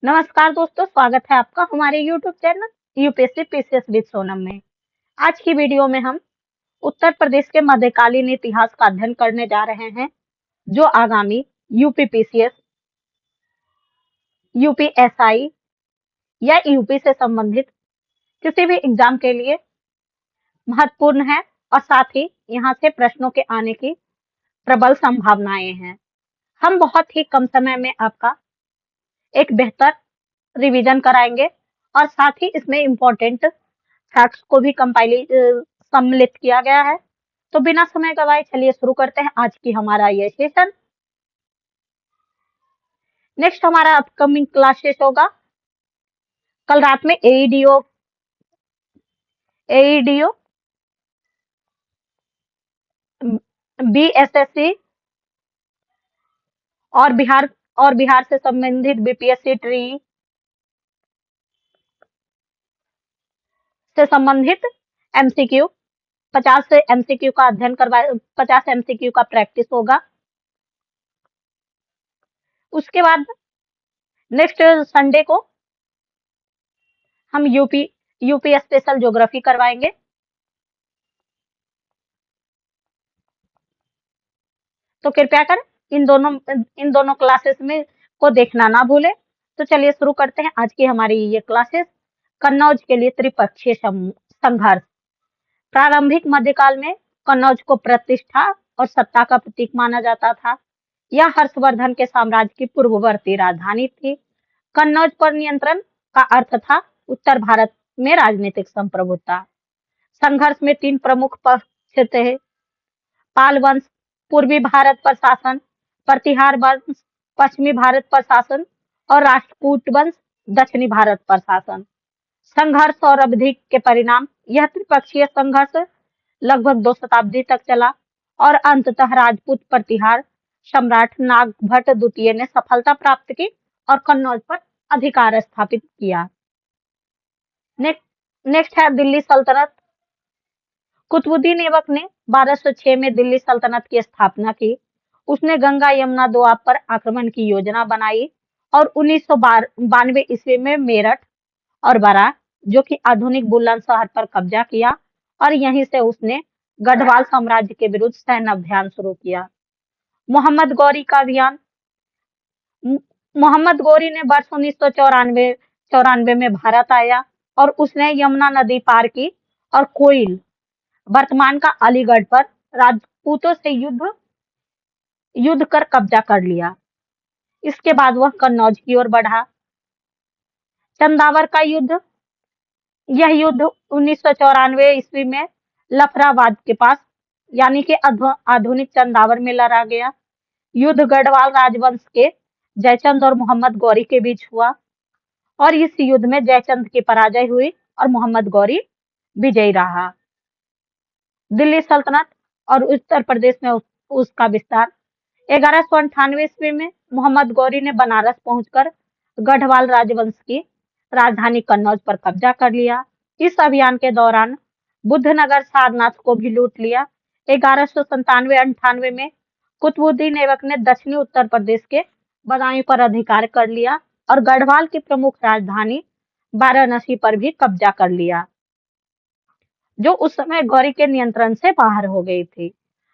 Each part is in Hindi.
नमस्कार दोस्तों, स्वागत है आपका हमारे YouTube channel UPSC PCS with Sonam में। आज की वीडियो में हम उत्तर प्रदेश के मध्यकालीन इतिहास का अध्ययन करने जा रहे हैं, जो आगामी यूपी पीसीएस, यूपीएसआई या यूपी से संबंधित किसी भी एग्जाम के लिए महत्वपूर्ण है और साथ ही यहाँ से प्रश्नों के आने की प्रबल संभावनाएं हैं। हम बहुत ही कम समय में आपका एक बेहतर रिवीजन कराएंगे और साथ ही इसमें इम्पोर्टेंट फैक्ट्स को भी सम्मिलित किया गया है। तो बिना समय गवाए चलिए शुरू करते हैं आज की हमारा ये सेशन। नेक्स्ट हमारा अपकमिंग क्लासेस होगा कल रात में एईडीओ बीएसएससी और बिहार से संबंधित बीपीएससी ट्री से संबंधित एमसीक्यू 50 से एमसीक्यू का अध्ययन 50 एमसीक्यू का प्रैक्टिस होगा। उसके बाद नेक्स्ट संडे को हम यूपी स्पेशल ज्योग्राफी करवाएंगे। तो कृपया कर इन दोनों क्लासेस में को देखना ना भूले। तो चलिए शुरू करते हैं आज की हमारी ये क्लासेस। कन्नौज के लिए त्रिपक्षीय संघर्ष। प्रारंभिक मध्यकाल में कन्नौज को प्रतिष्ठा और सत्ता का प्रतीक माना जाता था। यह हर्षवर्धन के साम्राज्य की पूर्ववर्ती राजधानी थी। कन्नौज पर नियंत्रण का अर्थ था उत्तर भारत में राजनीतिक संप्रभुता। संघर्ष में 3 प्रमुख पक्ष थे: पाल वंश पूर्वी भारत पर शासन, प्रतिहार वंश पश्चिमी भारत पर शासन और राष्ट्रकूट वंश दक्षिणी भारत पर शासन। संघर्ष और अवधि के परिणाम: यह त्रिपक्षीय संघर्ष लगभग 2 शताब्दी तक चला और अंततः राजपूत प्रतिहार सम्राट नागभट्ट द्वितीय ने सफलता प्राप्त की और कन्नौज पर अधिकार स्थापित किया। नेक्स्ट है दिल्ली सल्तनत। कुतुबुद्दीन ऐबक ने 1206 में दिल्ली सल्तनत की स्थापना की। उसने गंगा यमुना दोआब पर आक्रमण की योजना बनाई और 1992 ईस्वी में मेरठ और बरा, जो कि आधुनिक बुलंदशहर पर कब्जा किया और यहीं से उसने गढ़वाल साम्राज्य के विरुद्ध सैन्य अभियान शुरू किया। मोहम्मद गौरी का अभियान। मोहम्मद गौरी ने वर्ष 1994 में भारत आया और उसने यमुना नदी पार की और कोइल, वर्तमान का अलीगढ़ पर राजपूतों से युद्ध कर कब्जा कर लिया। इसके बाद वह कन्नौज की ओर बढ़ा। चंदावर का युद्ध। यह युद्ध 1994 ईस्वी में लफराबाद के पास यानी कि आधुनिक चंदावर में लड़ा गया। युद्ध गढ़वाल राजवंश के जयचंद और मोहम्मद गौरी के बीच हुआ और इस युद्ध में जयचंद की पराजय हुई और मोहम्मद गौरी विजयी रहा। दिल्ली सल्तनत और उत्तर प्रदेश में उसका विस्तार। 1198 ईस्वी में मोहम्मद गौरी ने बनारस पहुंचकर गढ़वाल राजवंश की राजधानी कन्नौज पर कब्जा कर लिया। इस अभियान के दौरान बुद्धनगर सारनाथ को भी लूट लिया। 1197-98 में कुतुबुद्दीन ऐबक ने दक्षिणी उत्तर प्रदेश के बदायूं पर अधिकार कर लिया और गढ़वाल की प्रमुख राजधानी वाराणसी पर भी कब्जा कर लिया, जो उस समय गौरी के नियंत्रण से बाहर हो गई थी।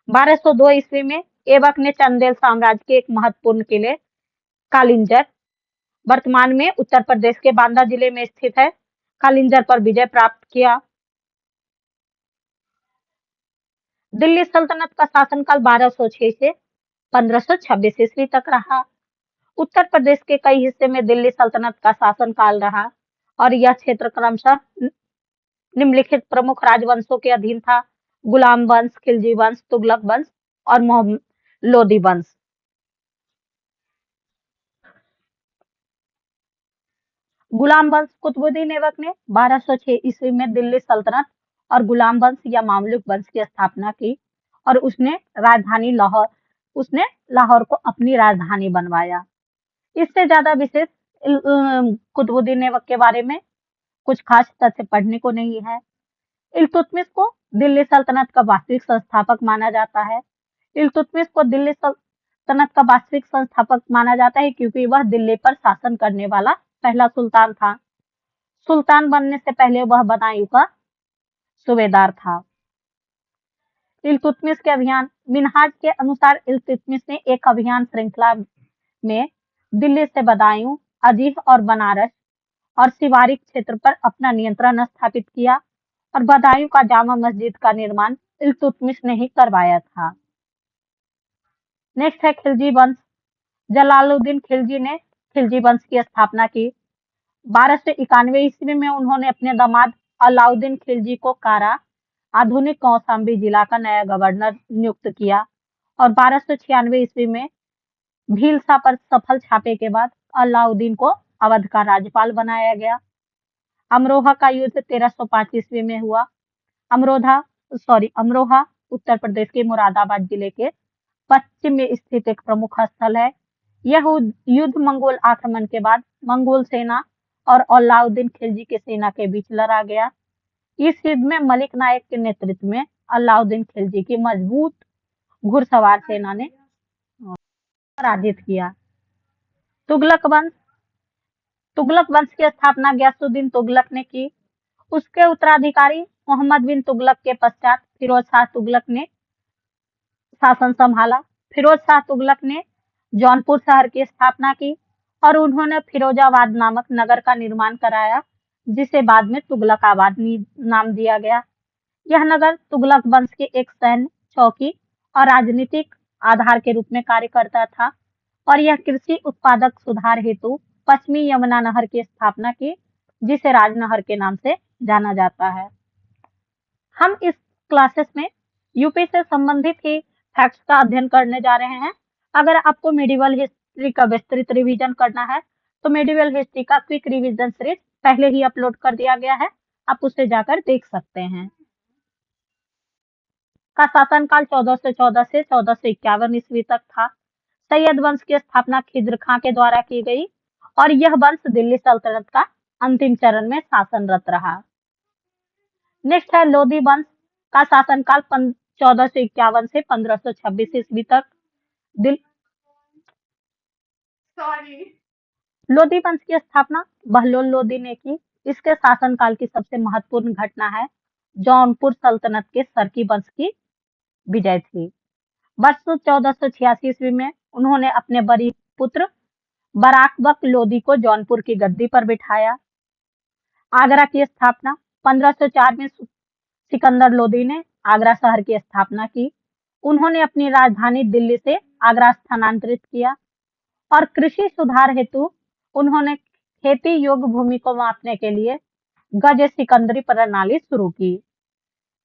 1202 ईस्वी में ऐबक ने चंदेल साम्राज्य के एक महत्वपूर्ण किले कालिंजर, वर्तमान में उत्तर प्रदेश के बांदा जिले में स्थित है, कालिंजर पर विजय प्राप्त किया। दिल्ली सल्तनत का शासनकाल 1206 से 1526 ईस्वी तक रहा। उत्तर प्रदेश के कई हिस्से में दिल्ली सल्तनत का शासनकाल रहा और यह क्षेत्र क्रमशः निम्नलिखित प्रमुख राजवंशों के अधीन था: गुलाम वंश, खिलजी वंश, तुगलक वंश और लोदी वंश। गुलाम वंश। कुतुबुद्दीन ऐबक ने 1206 ईस्वी में दिल्ली सल्तनत और गुलाम वंश या मामलुक वंश की स्थापना की और उसने लाहौर को अपनी राजधानी बनवाया। इससे ज्यादा विशेष कुतुबुद्दीन ऐबक के बारे में कुछ खास तथ्य पढ़ने को नहीं है। इल्तुतमिश को दिल्ली सल्तनत का वास्तविक संस्थापक माना जाता है। इल्तुतमिश को दिल्ली सल्तनत का वास्तविक संस्थापक माना जाता है क्योंकि वह दिल्ली पर शासन करने वाला पहला सुल्तान था। सुल्तान बनने से पहले वह बदायूं का सूबेदार था। इल्तुतमिश के अभियान। मिन्हाज के अनुसार इल्तुतमिश ने एक अभियान श्रृंखला में दिल्ली से बदायूं, अजीह और बनारस और सिवारिक क्षेत्र पर अपना नियंत्रण स्थापित किया और बदायूं का जामा मस्जिद का निर्माण इल्तुतमिश ने ही करवाया था। नेक्स्ट है खिलजी वंश। जलालुद्दीन खिलजी ने खिलजी वंश की स्थापना की। 1291 ईस्वी में उन्होंने अपने दामाद अलाउद्दीन खिलजी को कारा, आधुनिक कौशाम्बी जिला का नया गवर्नर नियुक्त किया और 1296 ईस्वी में भीलसा पर सफल छापे के बाद अलाउद्दीन को अवध का राज्यपाल बनाया गया। अमरोहा का युद्ध 1305 ईस्वी में हुआ। अमरोहा उत्तर प्रदेश के मुरादाबाद जिले के पश्चिम में स्थित एक प्रमुख स्थल है। यह युद्ध मंगोल आक्रमण के बाद मंगोल सेना और अलाउद्दीन खिलजी की सेना के बीच लड़ा गया। इस युद्ध में मलिक नायक के नेतृत्व में अलाउद्दीन खिलजी की मजबूत घुड़सवार सेना ने पराजित किया। तुगलक वंश। तुगलक वंश की स्थापना गयासुद्दीन तुगलक ने की। उसके उत्तराधिकारी मोहम्मद बिन तुगलक के पश्चात फिरोज शाह तुगलक ने शासन संभाला। फिरोज शाह तुगलक ने जौनपुर शहर की स्थापना की और उन्होंने फिरोजाबाद नामक नगर का निर्माण कराया, जिसे बाद में तुगलकाबाद नाम दिया गया। यह नगर तुगलक वंश के एक सैन्य, चौकी और राजनीतिक आधार के रूप में कार्य करता था और यह कृषि उत्पादक सुधार हेतु पश्चिमी यमुना नहर की स्थापना की, जिसे राजनहर के नाम से जाना जाता है। हम इस क्लासेस में यूपी से संबंधित ही फैक्ट्स का अध्ययन करने जा रहे हैं। अगर आपको मेडिवल हिस्ट्री का विस्तृत रिवीजन करना है तो मेडिवल हिस्ट्री का क्विक रिवीजन सीरीज पहले ही अपलोड कर दिया गया है, आप उसे जाकर देख सकते हैं। का शासनकाल 1414 से 1451 ईस्वी तक था। सैयद वंश की स्थापना खिज्र खां के द्वारा की गई और यह वंश दिल्ली सल्तनत का अंतिम चरण में शासनरत रहा। नेक्स्ट है लोधी वंश। का शासनकाल 1451 से 1526 ईस्वी तक। लोधी वंश की स्थापना बहलोल लोधी ने की। इसके शासनकाल की सबसे महत्वपूर्ण घटना है जौनपुर सल्तनत के सरकी वंश की विजय थी। वर्ष 1486 ईस्वी में उन्होंने अपने बड़ी पुत्र बराकबक लोधी को जौनपुर की गद्दी पर बिठाया। आगरा की स्थापना 1504 में सिकंदर लोधी ने आगरा शहर की स्थापना की। उन्होंने अपनी राजधानी दिल्ली से आगरा स्थानांतरित किया और कृषि सुधार हेतु उन्होंने खेती योग्य भूमि को मापने के लिए गज सिकंदरी प्रणाली शुरू की।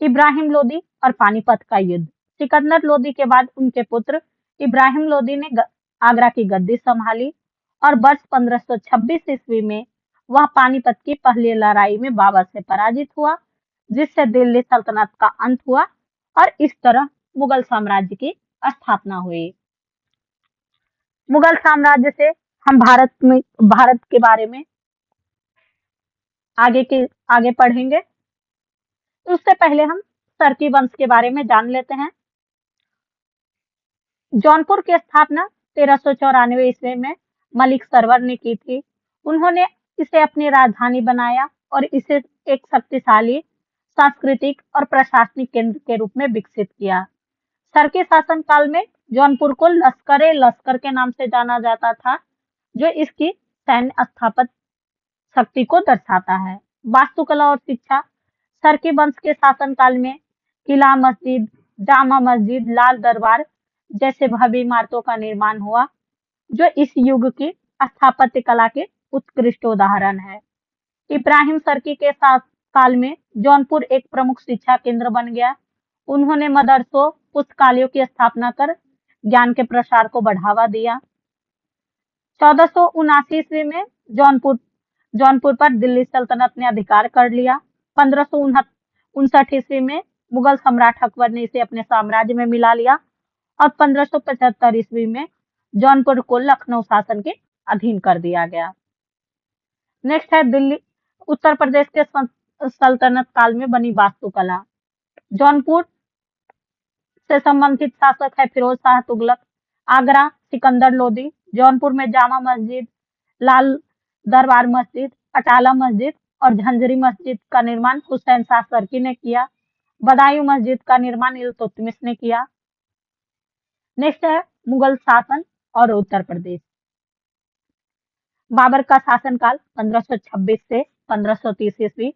इब्राहिम लोधी और पानीपत का युद्ध। सिकंदर लोधी के बाद उनके पुत्र इब्राहिम लोधी ने आगरा की गद्दी संभाली और वर्ष 1526 ईस्वी में वह पानीपत की पहली लड़ाई में बाबर से पराजित हुआ, जिससे दिल्ली सल्तनत का अंत हुआ और इस तरह मुगल साम्राज्य की स्थापना हुई। मुगल साम्राज्य से हम भारत के बारे में आगे पढ़ेंगे। उससे पहले हम सरकी वंश के बारे में जान लेते हैं। जौनपुर की स्थापना 1394 ईस्वी में मलिक सरवर ने की थी। उन्होंने इसे अपनी राजधानी बनाया और इसे एक शक्तिशाली सांस्कृतिक और प्रशासनिक केंद्र के रूप में विकसित किया। सरकी शासनकाल में जौनपुर को लश्कर के नाम से जाना जाता था, जो इसकी सैन्य स्थापत्य शक्ति को दर्शाता है। वास्तुकला और शिक्षा। सरकी वंश के शासनकाल में किला मस्जिद, जामा मस्जिद, लाल दरबार जैसे भव्य इमारतों का निर्माण हुआ, जो इस युग की स्थापत्य कला के उत्कृष्ट उदाहरण है। इब्राहिम सरकी के शासनकाल में जौनपुर एक प्रमुख शिक्षा केंद्र बन गया। उन्होंने मदरसों, पुस्तकालयों की स्थापना कर ज्ञान के प्रसार को बढ़ावा दिया। 1479 ईस्वी में जौनपुर पर दिल्ली सल्तनत ने अधिकार कर लिया। 1559 ईस्वी में मुगल सम्राट अकबर ने इसे अपने साम्राज्य में मिला लिया और 1575 ईस्वी में जौनपुर को लखनऊ शासन के अधीन कर दिया गया। नेक्स्ट है दिल्ली उत्तर प्रदेश के सल्तनत काल में बनी वास्तुकला। जौनपुर से संबंधित शासक है फिरोज शाह तुगलक। आगरा सिकंदर लोधी। जौनपुर में जामा मस्जिद, दरबार मस्जिद, अटाला मस्जिद और झंझरी मस्जिद का निर्माण हुसैन शाह सर्की ने किया। बदायूं मस्जिद का निर्माण इल्तुतमिश ने किया। नेक्स्ट है मुगल शासन और उत्तर प्रदेश। बाबर का शासनकाल 1526 से 1530 ईस्वी।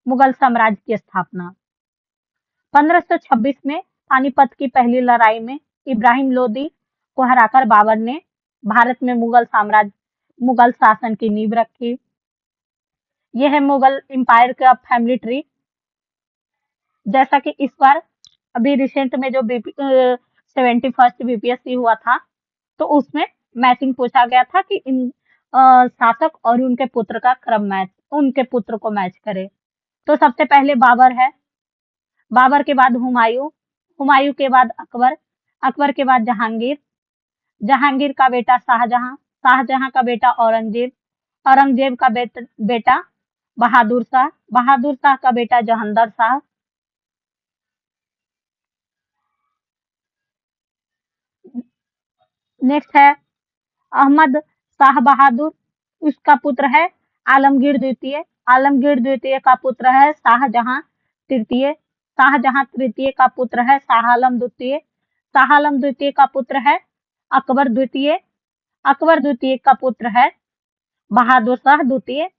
मुगल साम्राज्य की स्थापना 1526 में पानीपत की पहली लड़ाई में इब्राहिम लोदी को हराकर बाबर ने भारत में मुगल शासन की नींव रखी। यह है मुगल एम्पायर का फैमिली ट्री। जैसा कि इस बार अभी रिसेंट में जो 71st बीपीएससी हुआ था, तो उसमें मैचिंग पूछा गया था कि इन शासक और उनके पुत्र का क्रम मैच, उनके पुत्र को मैच करे। तो सबसे पहले बाबर है, बाबर के बाद हुमायूं, हुमायूं के बाद अकबर, अकबर के बाद जहांगीर, जहांगीर का बेटा शाहजहां, शाहजहां का बेटा औरंगजेब, औरंगजेब का बेटा बहादुर शाह, बहादुर शाह का बेटा जहांदर शाह। नेक्स्ट है अहमद शाह बहादुर, उसका पुत्र है आलमगीर द्वितीय, आलमगीर द्वितीय का पुत्र है शाहजहां तृतीय, शाहजहां तृतीय का पुत्र है शाह आलम द्वितीय, शाह आलम द्वितीय का पुत्र है अकबर द्वितीय, अकबर द्वितीय का पुत्र है बहादुर शाह द्वितीय।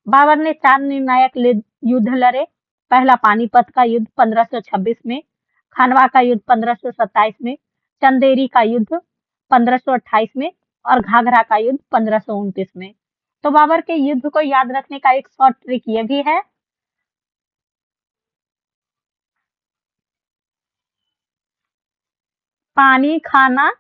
बाबर ने 4 निर्णायक युद्ध लड़े। पहला पानीपत का युद्ध 1526 में, खानवा का युद्ध 1527 में, चंदेरी का युद्ध 1528 में और घाघरा का युद्ध 1529 में। तो बाबर के युद्ध को याद रखने का एक शॉर्ट ट्रिक ये भी है, पानी खाना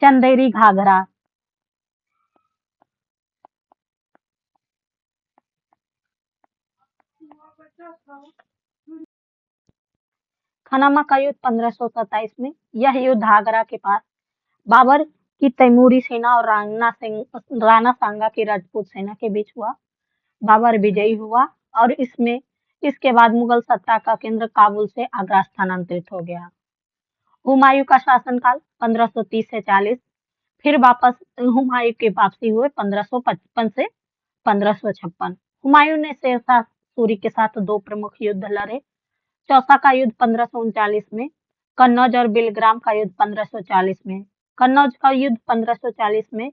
चंदेरी घाघरा। खनामा का युद्ध 1527 में, यह युद्ध आगरा के पास बाबर की तैमूरी सेना और राणा सांगा की राजपूत सेना के बीच हुआ। बाबर विजयी हुआ और इसके बाद मुगल सत्ता का केंद्र काबुल से आगरा स्थानांतरित हो गया। हुमायूं का शासनकाल 1530 से 40, फिर वापस हुमायूं की वापसी हुए 1555 से 1556। हुमायूं ने शेरशाह सूरी के साथ 2 प्रमुख युद्ध लड़े। चौसा का युद्ध 1539 में, कन्नौज और बिलग्राम का युद्ध 1540 में। कन्नौज का युद्ध 1540 में,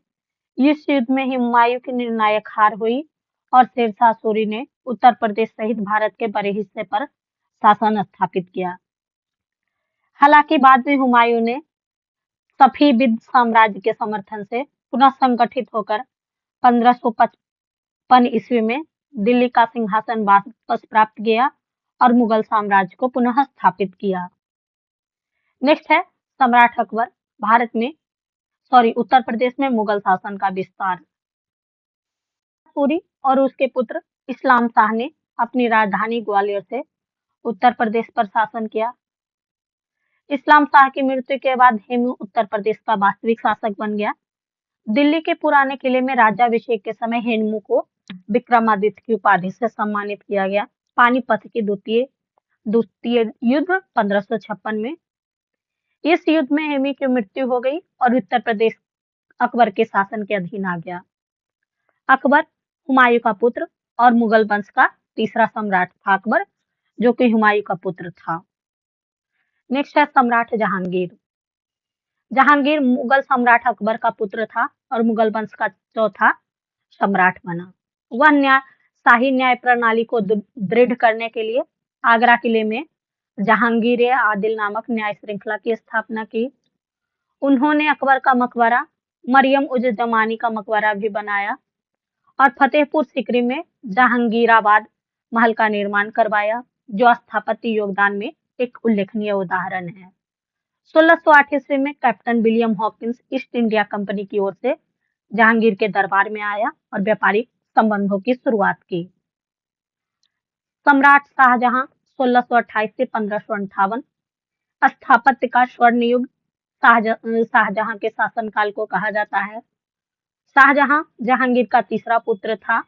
इस युद्ध में हुमायूं की निर्णायक हार हुई और शेरशाह सूरी ने उत्तर प्रदेश सहित भारत के बड़े हिस्से पर शासन स्थापित किया। हालांकि बाद में हुमायूं ने सफीविद साम्राज्य के समर्थन से पुनः संगठित होकर 1555 ईस्वी में दिल्ली का सिंहासन वापस प्राप्त किया और मुगल साम्राज्य को पुनः स्थापित किया। नेक्स्ट है सम्राट अकबर, उत्तर प्रदेश में मुगल शासन का विस्तार। सूरी और उसके पुत्र इस्लाम शाह ने अपनी राजधानी ग्वालियर से उत्तर प्रदेश पर शासन किया। इस्लाम शाह की मृत्यु के बाद हेमू उत्तर प्रदेश का वास्तविक शासक बन गया। दिल्ली के पुराने किले में राज्याभिषेक के समय हेमू को विक्रमादित्य की उपाधि से सम्मानित किया गया। पानीपत की द्वितीय युद्ध 1556 में, इस युद्ध में हेमी की मृत्यु हो गई और उत्तर प्रदेश अकबर के शासन के अधीन आ गया। अकबर हुमायूं का पुत्र और मुगल वंश का तीसरा सम्राट था अकबर, जो कि हुमायूं का पुत्र था। नेक्स्ट है सम्राट जहांगीर। जहांगीर मुगल सम्राट अकबर का पुत्र था और मुगल वंश का चौथा सम्राट बना। वह शाही न्याय प्रणाली को दृढ़ करने के लिए आगरा किले में जहांगीर आदिल नामक न्याय श्रृंखला की स्थापना की। उन्होंने अकबर का मकबरा, मरियम उज जमानी का मकबरा भी बनाया और फतेहपुर सिकरी में जहांगीराबाद महल का निर्माण करवाया, जो स्थापत्य योगदान में एक उल्लेखनीय उदाहरण है। 1608 ईस्वी में captain William Hawkins east India company की ओर से जहांगीर के दरबार में आया और व्यापारिक संबंधों की शुरुआत की। सम्राट शाहजहां 1628 से 1558, स्थापत्य का स्वर्ण युग शाहजहां के शासनकाल को कहा जाता है। शाहजहां जहांगीर का तीसरा पुत्र था।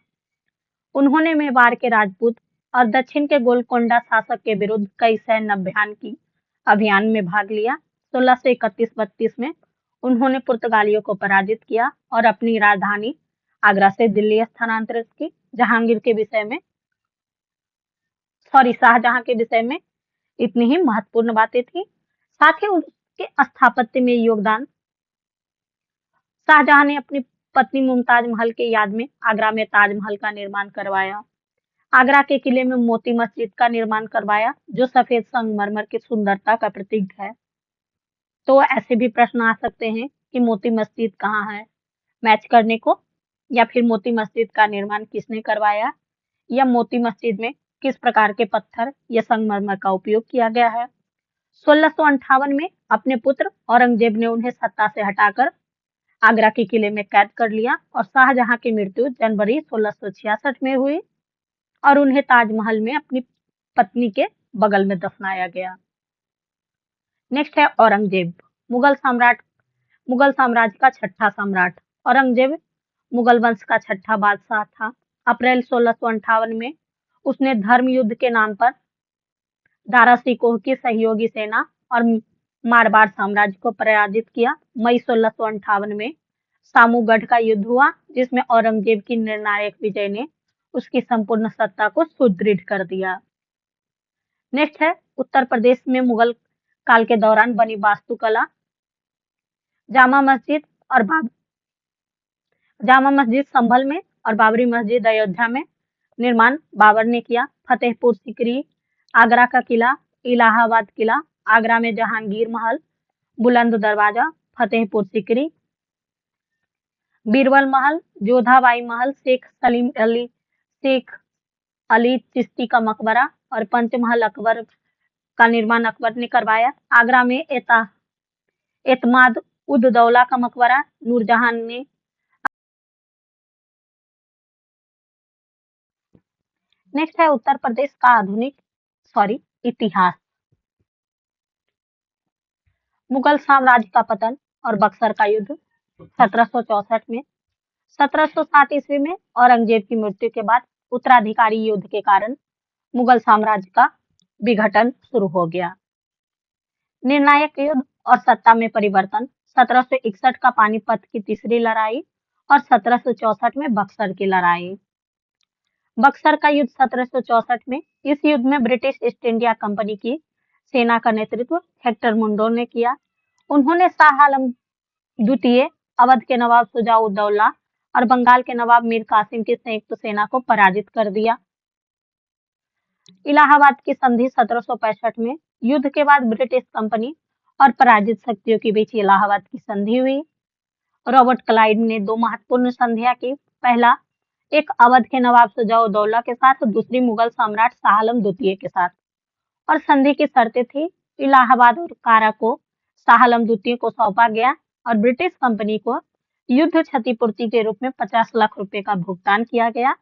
उन्होंने मेवाड़ के राजपूत और दक्षिण के गोलकोंडा शासक के विरुद्ध कई सैन्य अभियान की अभियान में भाग लिया। 1631-32 में उन्होंने पुर्तगालियों को पराजित किया और अपनी राजधानी आगरा से दिल्ली स्थानांतरित की। शाहजहां के विषय में इतनी ही महत्वपूर्ण बातें थी। साथ ही उसके स्थापत्य में योगदान शाहजहां ने अपनी पत्नी मुमताज महल के याद में आगरा में ताजमहल का निर्माण करवाया। आगरा के किले में मोती मस्जिद का निर्माण करवाया, जो सफेद संगमरमर की सुंदरता का प्रतीक है। तो ऐसे भी प्रश्न आ सकते हैं कि मोती मस्जिद कहाँ है मैच करने को, या फिर मोती मस्जिद का निर्माण किसने करवाया, या मोती मस्जिद में किस प्रकार के पत्थर या संगमरमर का उपयोग किया गया है। 1658 में अपने पुत्र औरंगजेब ने उन्हें सत्ता से हटाकर आगरा के किले में कैद कर लिया और शाहजहां की मृत्यु जनवरी 1666 में हुई और उन्हें ताजमहल में अपनी पत्नी के बगल में दफनाया गया। नेक्स्ट है औरंगजेब, मुगल साम्राज्य का छठा सम्राट। औरंगजेब मुगल वंश का छठा बादशाह था। अप्रैल 1658 में उसने धर्म युद्ध के नाम पर दारा शिकोह की सहयोगी सेना और मारवाड़ साम्राज्य को पराजित किया। मई 1658 में सामूगढ़ का युद्ध हुआ, जिसमें औरंगजेब की निर्णायक विजय ने उसकी संपूर्ण सत्ता को सुदृढ़ कर दिया। नेक्स्ट है उत्तर प्रदेश में मुगल काल के दौरान बनी वास्तुकला। जामा मस्जिद संभल में और बाबरी मस्जिद अयोध्या में निर्माण बाबर ने किया। फतेहपुर सीकरी, आगरा का किला, इलाहाबाद किला, आगरा में जहांगीर महल, बुलंद दरवाजा, फतेहपुर सीकरी, बीरबल महल, जोधाबाई महल, शेख अली चिश्ती का मकबरा और पंचमहल अकबर का निर्माण अकबर ने करवाया। आगरा में एतमाद उद दौला का मकबरा नूरजहां ने। नेक्स्ट है उत्तर प्रदेश का इतिहास। मुगल साम्राज्य का पतन और बक्सर का युद्ध 1764 में। 1707 ईस्वी में औरंगजेब की मृत्यु के बाद उत्तराधिकारी युद्ध के कारण मुगल साम्राज्य का विघटन शुरू हो गया। निर्णायक युद्ध और सत्ता में परिवर्तन। 1761 का पानीपत की तीसरी लड़ाई और 1764 में बक्सर की लड़ाई। बक्सर का युद्ध 1764 में। इस युद्ध में ब्रिटिश ईस्ट इंडिया कंपनी की सेना का नेतृत्व हेक्टर मुंडो ने किया। उन्होंने शाह आलम द्वितीय, अवध के नवाब शुजा-उद-दौला और बंगाल के नवाब मीर कासिम की संयुक्त सेना को पराजित कर दिया। इलाहाबाद की संधि 1765 में। युद्ध के बाद ब्रिटिश कंपनी और पराजित शक्तियों के बीच इलाहाबाद की संधि हुई। रॉबर्ट क्लाइव ने दो महत्वपूर्ण संधियां की। पहला, एक अवध के नवाब शुजा-उद-दौला के साथ, दूसरी मुगल सम्राट शाह आलम द्वितीय के साथ। और संधि की शर्तें थी, इलाहाबाद और कारा को शाह आलम द्वितीय को सौंपा गया और ब्रिटिश कंपनी को युद्ध क्षतिपूर्ति के रूप में 50 लाख रुपए का भुगतान किया गया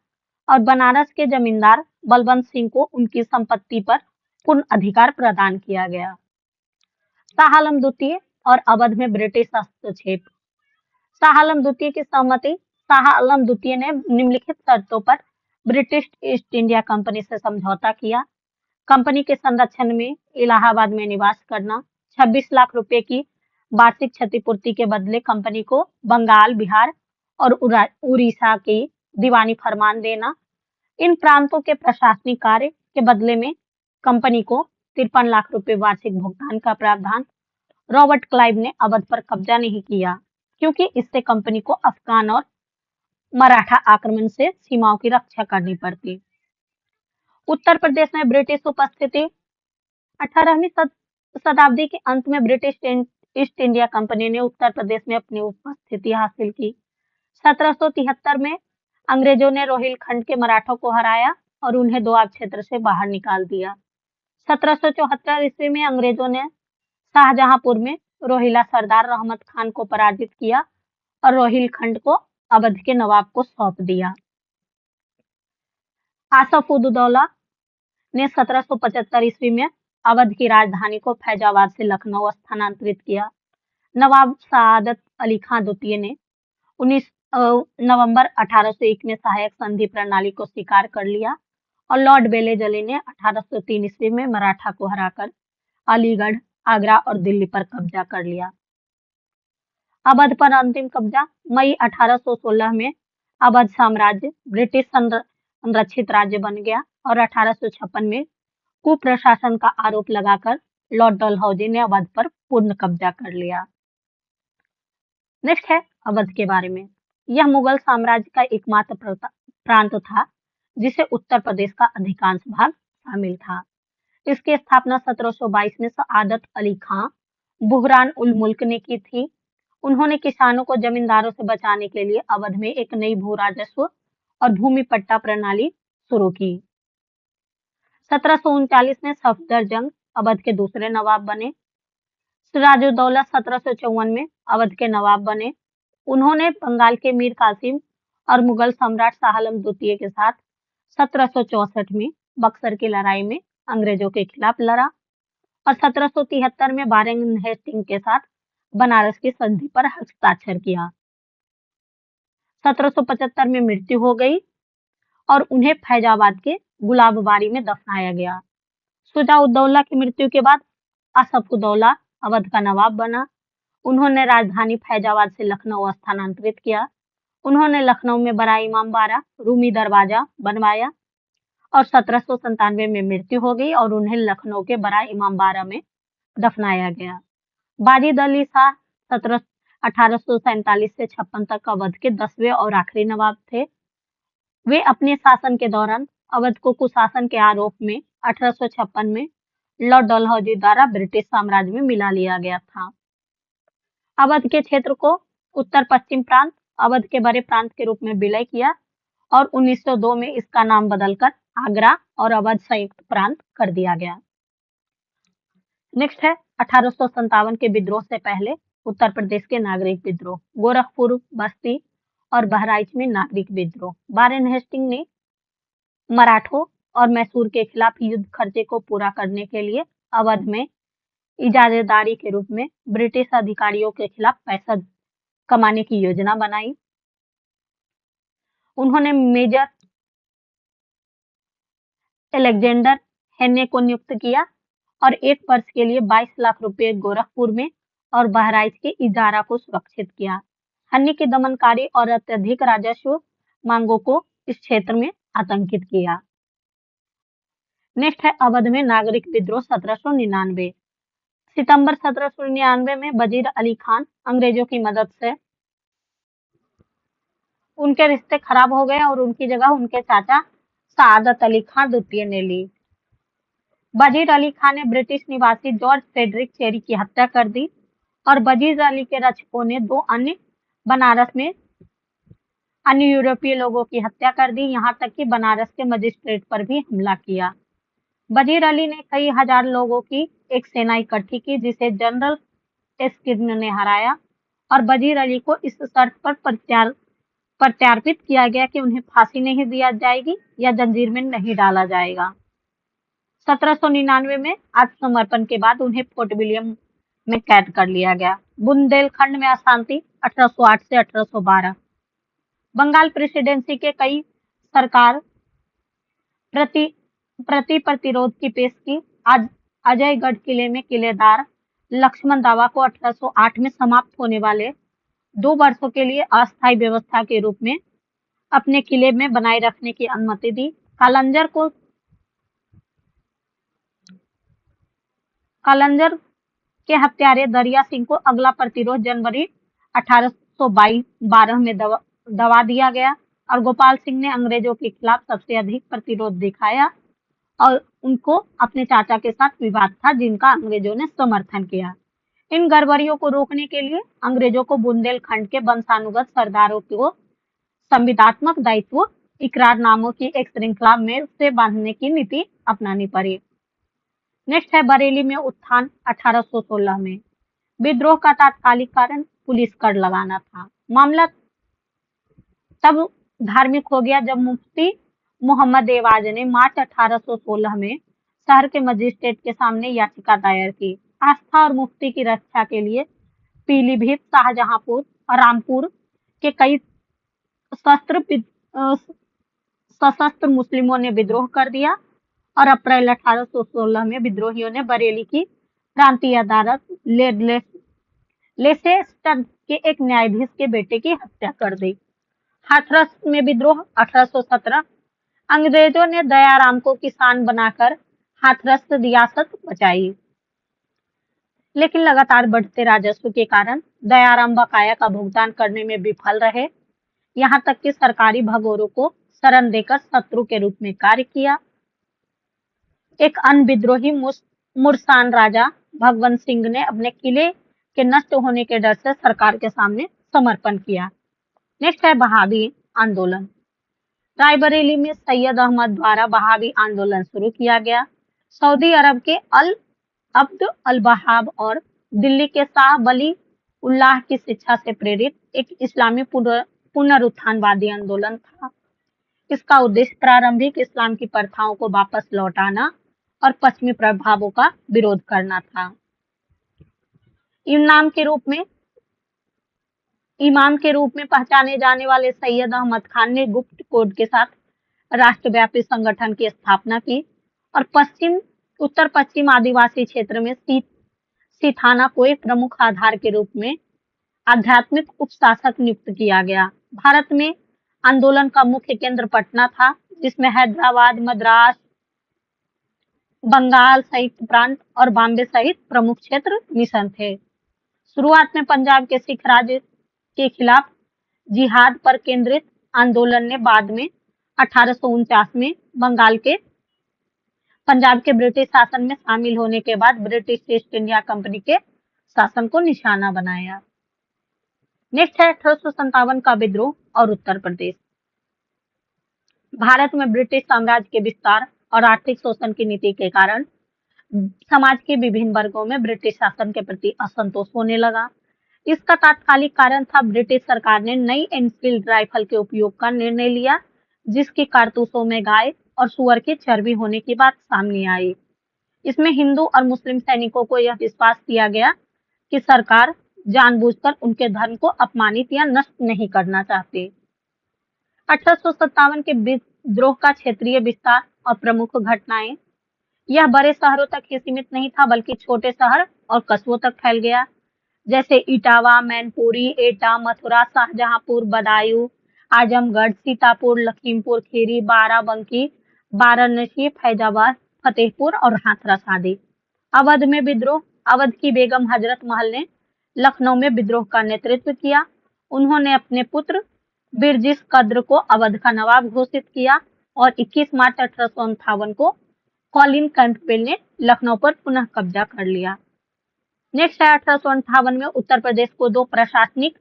और बनारस के जमींदार बलवंत सिंह को उनकी संपत्ति पर पूर्ण अधिकार प्रदान किया गया। शाह आलम द्वितीय और अवध में ब्रिटिश हस्तक्षेप। शाह आलम द्वितीय की सहमति। शाह आलम द्वितीय ने निम्नलिखित शर्तों पर ब्रिटिश ईस्ट इंडिया कंपनी से समझौता किया। कंपनी के संरक्षण में इलाहाबाद में निवास करना, 26 लाख रुपए की वार्षिक क्षतिपूर्ति के बदले कंपनी को बंगाल, बिहार और उड़ीसा की दीवानी फरमान देना। इन प्रांतों के प्रशासनिक कार्य के बदले में कंपनी को 53 लाख रुपए वार्षिक भुगतान का प्रावधान। रॉबर्ट क्लाइव ने अवध पर कब्जा नहीं किया, क्योंकि इससे कंपनी को अफगान और मराठा आक्रमण से सीमाओं की रक्षा करनी पड़ती। उत्तर प्रदेश में ब्रिटिश उपस्थिति। 18वीं शताब्दी के अंत में ब्रिटिश ईस्ट इंडिया कंपनी ने उत्तर प्रदेश में अपनी उपस्थिति हासिल की। 1773 में अंग्रेजों ने रोहिलखंड के मराठों को हराया और उन्हें दोआब क्षेत्र से बाहर निकाल दिया। 1774 ईस्वी में अंग्रेजों ने शाहजहांपुर में रोहिला सरदार रहमत खान को पराजित किया और रोहिलखंड को अवध के नवाब को सौंप दिया। आसफ उद दौला ने 1775 ईस्वी में अवध की राजधानी को फैजाबाद से लखनऊ स्थानांतरित किया। नवाब सआदत अली खान द्वितीय ने 19 नवंबर 1801 में सहायक संधि प्रणाली को स्वीकार कर लिया और लॉर्ड बेले जली ने 1803 ईस्वी में मराठा को हराकर अलीगढ़ आगरा और दिल्ली पर कब्जा कर लिया। अवध पर अंतिम कब्जा। मई 1816 में अवध साम्राज्य ब्रिटिश संरक्षित राज्य बन गया और 1856 में कुप्रशासन का आरोप लगाकर लॉर्ड डलहौजी ने अवध पर पूर्ण कब्जा कर लिया। नेक्स्ट है अवध के बारे में। यह मुगल साम्राज्य का एकमात्र प्रांत था जिसे उत्तर प्रदेश का अधिकांश भाग शामिल था। इसकी स्थापना 1722 में सआदत अली खां बुहरान उल मुल्क ने की थी। उन्होंने किसानों को जमींदारों से बचाने के लिए अवध में एक नई भू राजस्व और भूमि पट्टा प्रणाली शुरू की। 1739 में सफदरजंग अवध के दूसरे नवाब बने। सिराजुद्दौला 1754 में अवध के नवाब बने। उन्होंने बंगाल के मीर कासिम और मुगल सम्राट शाह आलम द्वितीय के साथ 1764 में बक्सर की लड़ाई में अंग्रेजों के खिलाफ लड़ा और 1773 में वारेन हेस्टिंग के साथ बनारस की संधि पर हस्ताक्षर किया। 1775 में मृत्यु हो गई और उन्हें फैजाबाद के गुलाबबाड़ी में दफनाया गया। शुजा-उद-दौला की मृत्यु के बाद असफ-उद-दौला अवध का नवाब बना। उन्होंने राजधानी फैजाबाद से लखनऊ स्थानांतरित किया। उन्होंने लखनऊ में बड़ा इमाम बाड़ा रूमी दरवाजा बनवाया और 1797 में मृत्यु हो गई और उन्हें लखनऊ के बड़ा इमाम बाड़ा में दफनाया गया। वाजिद अली शाह 1847 से 56 तक अवध के 10वें और आखिरी नवाब थे। वे अपने शासन के दौरान अवध को कुशासन के आरोप में 1856 में लॉर्ड डलहौजी द्वारा ब्रिटिश साम्राज्य में मिला लिया गया था। अवध के क्षेत्र को उत्तर पश्चिम प्रांत अवध के बड़े प्रांत के रूप में विलय किया और 1902 में इसका नाम बदलकर आगरा और अवध संयुक्त प्रांत कर दिया गया। नेक्स्ट है 1857 के विद्रोह से पहले उत्तर प्रदेश के नागरिक विद्रोह। गोरखपुर, बस्ती और बहराइच में नागरिक विद्रोह। वारेन हेस्टिंग ने मराठों और मैसूर के खिलाफ युद्ध खर्चे को पूरा करने के लिए अवध में इजाजतदारी के रूप में ब्रिटिश अधिकारियों के खिलाफ पैसा कमाने की योजना बनाई। उन्होंने मेजर अलेक्जेंडर हेन्ने को नियुक्त किया और एक वर्ष के लिए 22 लाख रुपए गोरखपुर में और बहराइच के इजारा को सुरक्षित किया। हन्नी की दमनकारी और अत्यधिक राजस्व मांगों को इस क्षेत्र में आतंकित किया। नेक्स्ट है अवध में नागरिक विद्रोह 1799। सितंबर 1799 में वजीर अली खान अंग्रेजों की मदद से उनके रिश्ते खराब हो गए और उनकी जगह उनके चाचा सआदत अली खान द्वितीय ने ली। वजीर अली खान ने ब्रिटिश निवासी जॉर्ज फ्रेडरिक चेरी की हत्या कर दी और वजीर अली के रक्षकों ने 2 अन्य बनारस में अन्य यूरोपीय लोगों की हत्या कर दी। यहाँ तक कि बनारस के मजिस्ट्रेट पर भी हमला किया। वजीर अली ने कई हजार लोगों की एक सेना इकट्ठी की जिसे जनरल एस्किन ने हराया और वजीर अली को इस शर्त पर प्रत्यार्पित किया गया कि उन्हें फांसी नहीं दिया जाएगी या जंजीर में नहीं डाला जाएगा। 1799 में आत्मसमर्पण के बाद उन्हें फोर्ट विलियम में कैद कर लिया गया। बुंदेलखंड में अशांति 1808 से 1812। बंगाल प्रेसिडेंसी के कई सरकार प्रतिरोध की पेश की। आज अजयगढ़ किले में किलेदार लक्ष्मण दावा को 1808 में समाप्त होने वाले 2 वर्षों के लिए अस्थायी व्यवस्था के रूप में अपने किले में बनाए रखने की अनुमति दी। कालंजर के हत्यारे दरिया सिंह को अगला प्रतिरोध जनवरी 1812 में दबा दिया गया और गोपाल सिंह ने अंग्रेजों के खिलाफ सबसे अधिक प्रतिरोध दिखाया और उनको अपने चाचा के साथ विवाद था जिनका अंग्रेजों ने समर्थन किया। इन गड़बड़ियों को रोकने के लिए अंग्रेजों को बुंदेलखंड के वंशानुगत सरदारों को संविदात्मक दायित्व इकरारनामों की एक श्रृंखला में से बांधने की नीति अपनानी पड़ी। नेक्स्ट है बरेली में उत्थान 1816 में। विद्रोह का तात्कालिक कारण पुलिस कर लगाना था। मामला तब धार्मिक हो गया जब मुफ्ती मोहम्मद एवाज ने मार्च 1816 में शहर के मजिस्ट्रेट के सामने याचिका दायर की। आस्था और मुफ्ती की रक्षा के लिए पीलीभीत, शाहजहांपुर और रामपुर के कई सशस्त्र मुस्लिमों ने विद्रोह कर दिया और अप्रैल 1816 में विद्रोहियों ने बरेली की प्रांतीय अदालत लेसेस्टर के एक न्यायाधीश के बेटे की हत्या कर दी। हाथरस में विद्रोह 1817। अंग्रेजों ने दयाराम को किसान बनाकर हाथरस रियासत बचाई, लेकिन लगातार बढ़ते राजस्व के कारण दयाराम बकाया का भुगतान करने में विफल रहे। यहाँ तक कि सरकारी भगोरों को शरण देकर शत्रु के रूप में कार्य किया। एक अन्य विद्रोही मुरसान राजा भगवंत सिंह ने अपने किले के नष्ट होने के डर से सरकार के सामने समर्पण किया। नेक्स्ट है बहावी आंदोलन। रायबरेली में सैयद अहमद द्वारा बहावी आंदोलन शुरू किया गया। सऊदी अरब के अल अब्द अल बहाब और दिल्ली के शाह वली उल्लाह की शिक्षा से प्रेरित एक इस्लामी पुनरुत्थानवादी आंदोलन था। इसका उद्देश्य प्रारंभिक इस्लाम की प्रथाओं को वापस लौटाना और पश्चिमी प्रभावों का विरोध करना था। इमाम के रूप में पहचाने जाने वाले सैयद अहमद खान ने गुप्त कोड के साथ राष्ट्रव्यापी संगठन की स्थापना की और उत्तर पश्चिम आदिवासी क्षेत्र में सीथाना को एक प्रमुख आधार के रूप में आध्यात्मिक उपशासक नियुक्त किया गया। भारत में आंदोलन का मुख्य केंद्र पटना था, जिसमें हैदराबाद, मद्रास, बंगाल संयुक्त प्रांत और बॉम्बे सहित प्रमुख क्षेत्र मिशन थे। शुरुआत में पंजाब के सिख राज के खिलाफ जिहाद पर केंद्रित आंदोलन ने बाद में 1849 में पंजाब के ब्रिटिश शासन में शामिल होने के बाद ब्रिटिश ईस्ट इंडिया कंपनी के शासन को निशाना बनाया। नेक्स्ट है 1857 का विद्रोह और उत्तर प्रदेश। भारत में ब्रिटिश साम्राज्य के विस्तार और आर्थिक शोषण की नीति के कारण समाज के विभिन्न वर्गों में ब्रिटिश शासन के प्रति असंतोष होने लगा। इसका तात्कालिक कारण था ब्रिटिश सरकार ने नई एनफील्ड राइफल के उपयोग का निर्णय लिया, जिसकी कारतूसों में गाय और सुअर की चर्बी होने की बात सामने आई। इसमें हिंदू और मुस्लिम सैनिकों को यह विश्वास दिया गया कि सरकार जानबूझकर उनके धर्म को अपमानित या नष्ट नहीं करना चाहती। 1857 के विद्रोह का क्षेत्रीय विस्तार और प्रमुख घटनाएं। यह बड़े शहरों तक ही सीमित नहीं था, बल्कि छोटे शहर और कस्बों तक फैल गया, जैसे इटावा, मैनपुरी, एटा, मथुरा, शाहजहांपुर, बदायूं, आजमगढ़, सीतापुर, लखीमपुर खीरी, बाराबंकी, वाराणसी, फैजाबाद, फतेहपुर और हाथरस आदि। अवध में विद्रोह। अवध की बेगम हजरत महल ने लखनऊ में विद्रोह का नेतृत्व किया। उन्होंने अपने पुत्र बिरजिस कद्र को अवध का नवाब घोषित किया और 21 मार्च 1858 को कॉलिन कैंपबेल ने लखनऊ पर पुनः कब्जा कर लिया। नेक्स्ट है 1858 में उत्तर प्रदेश को दो प्रशासनिक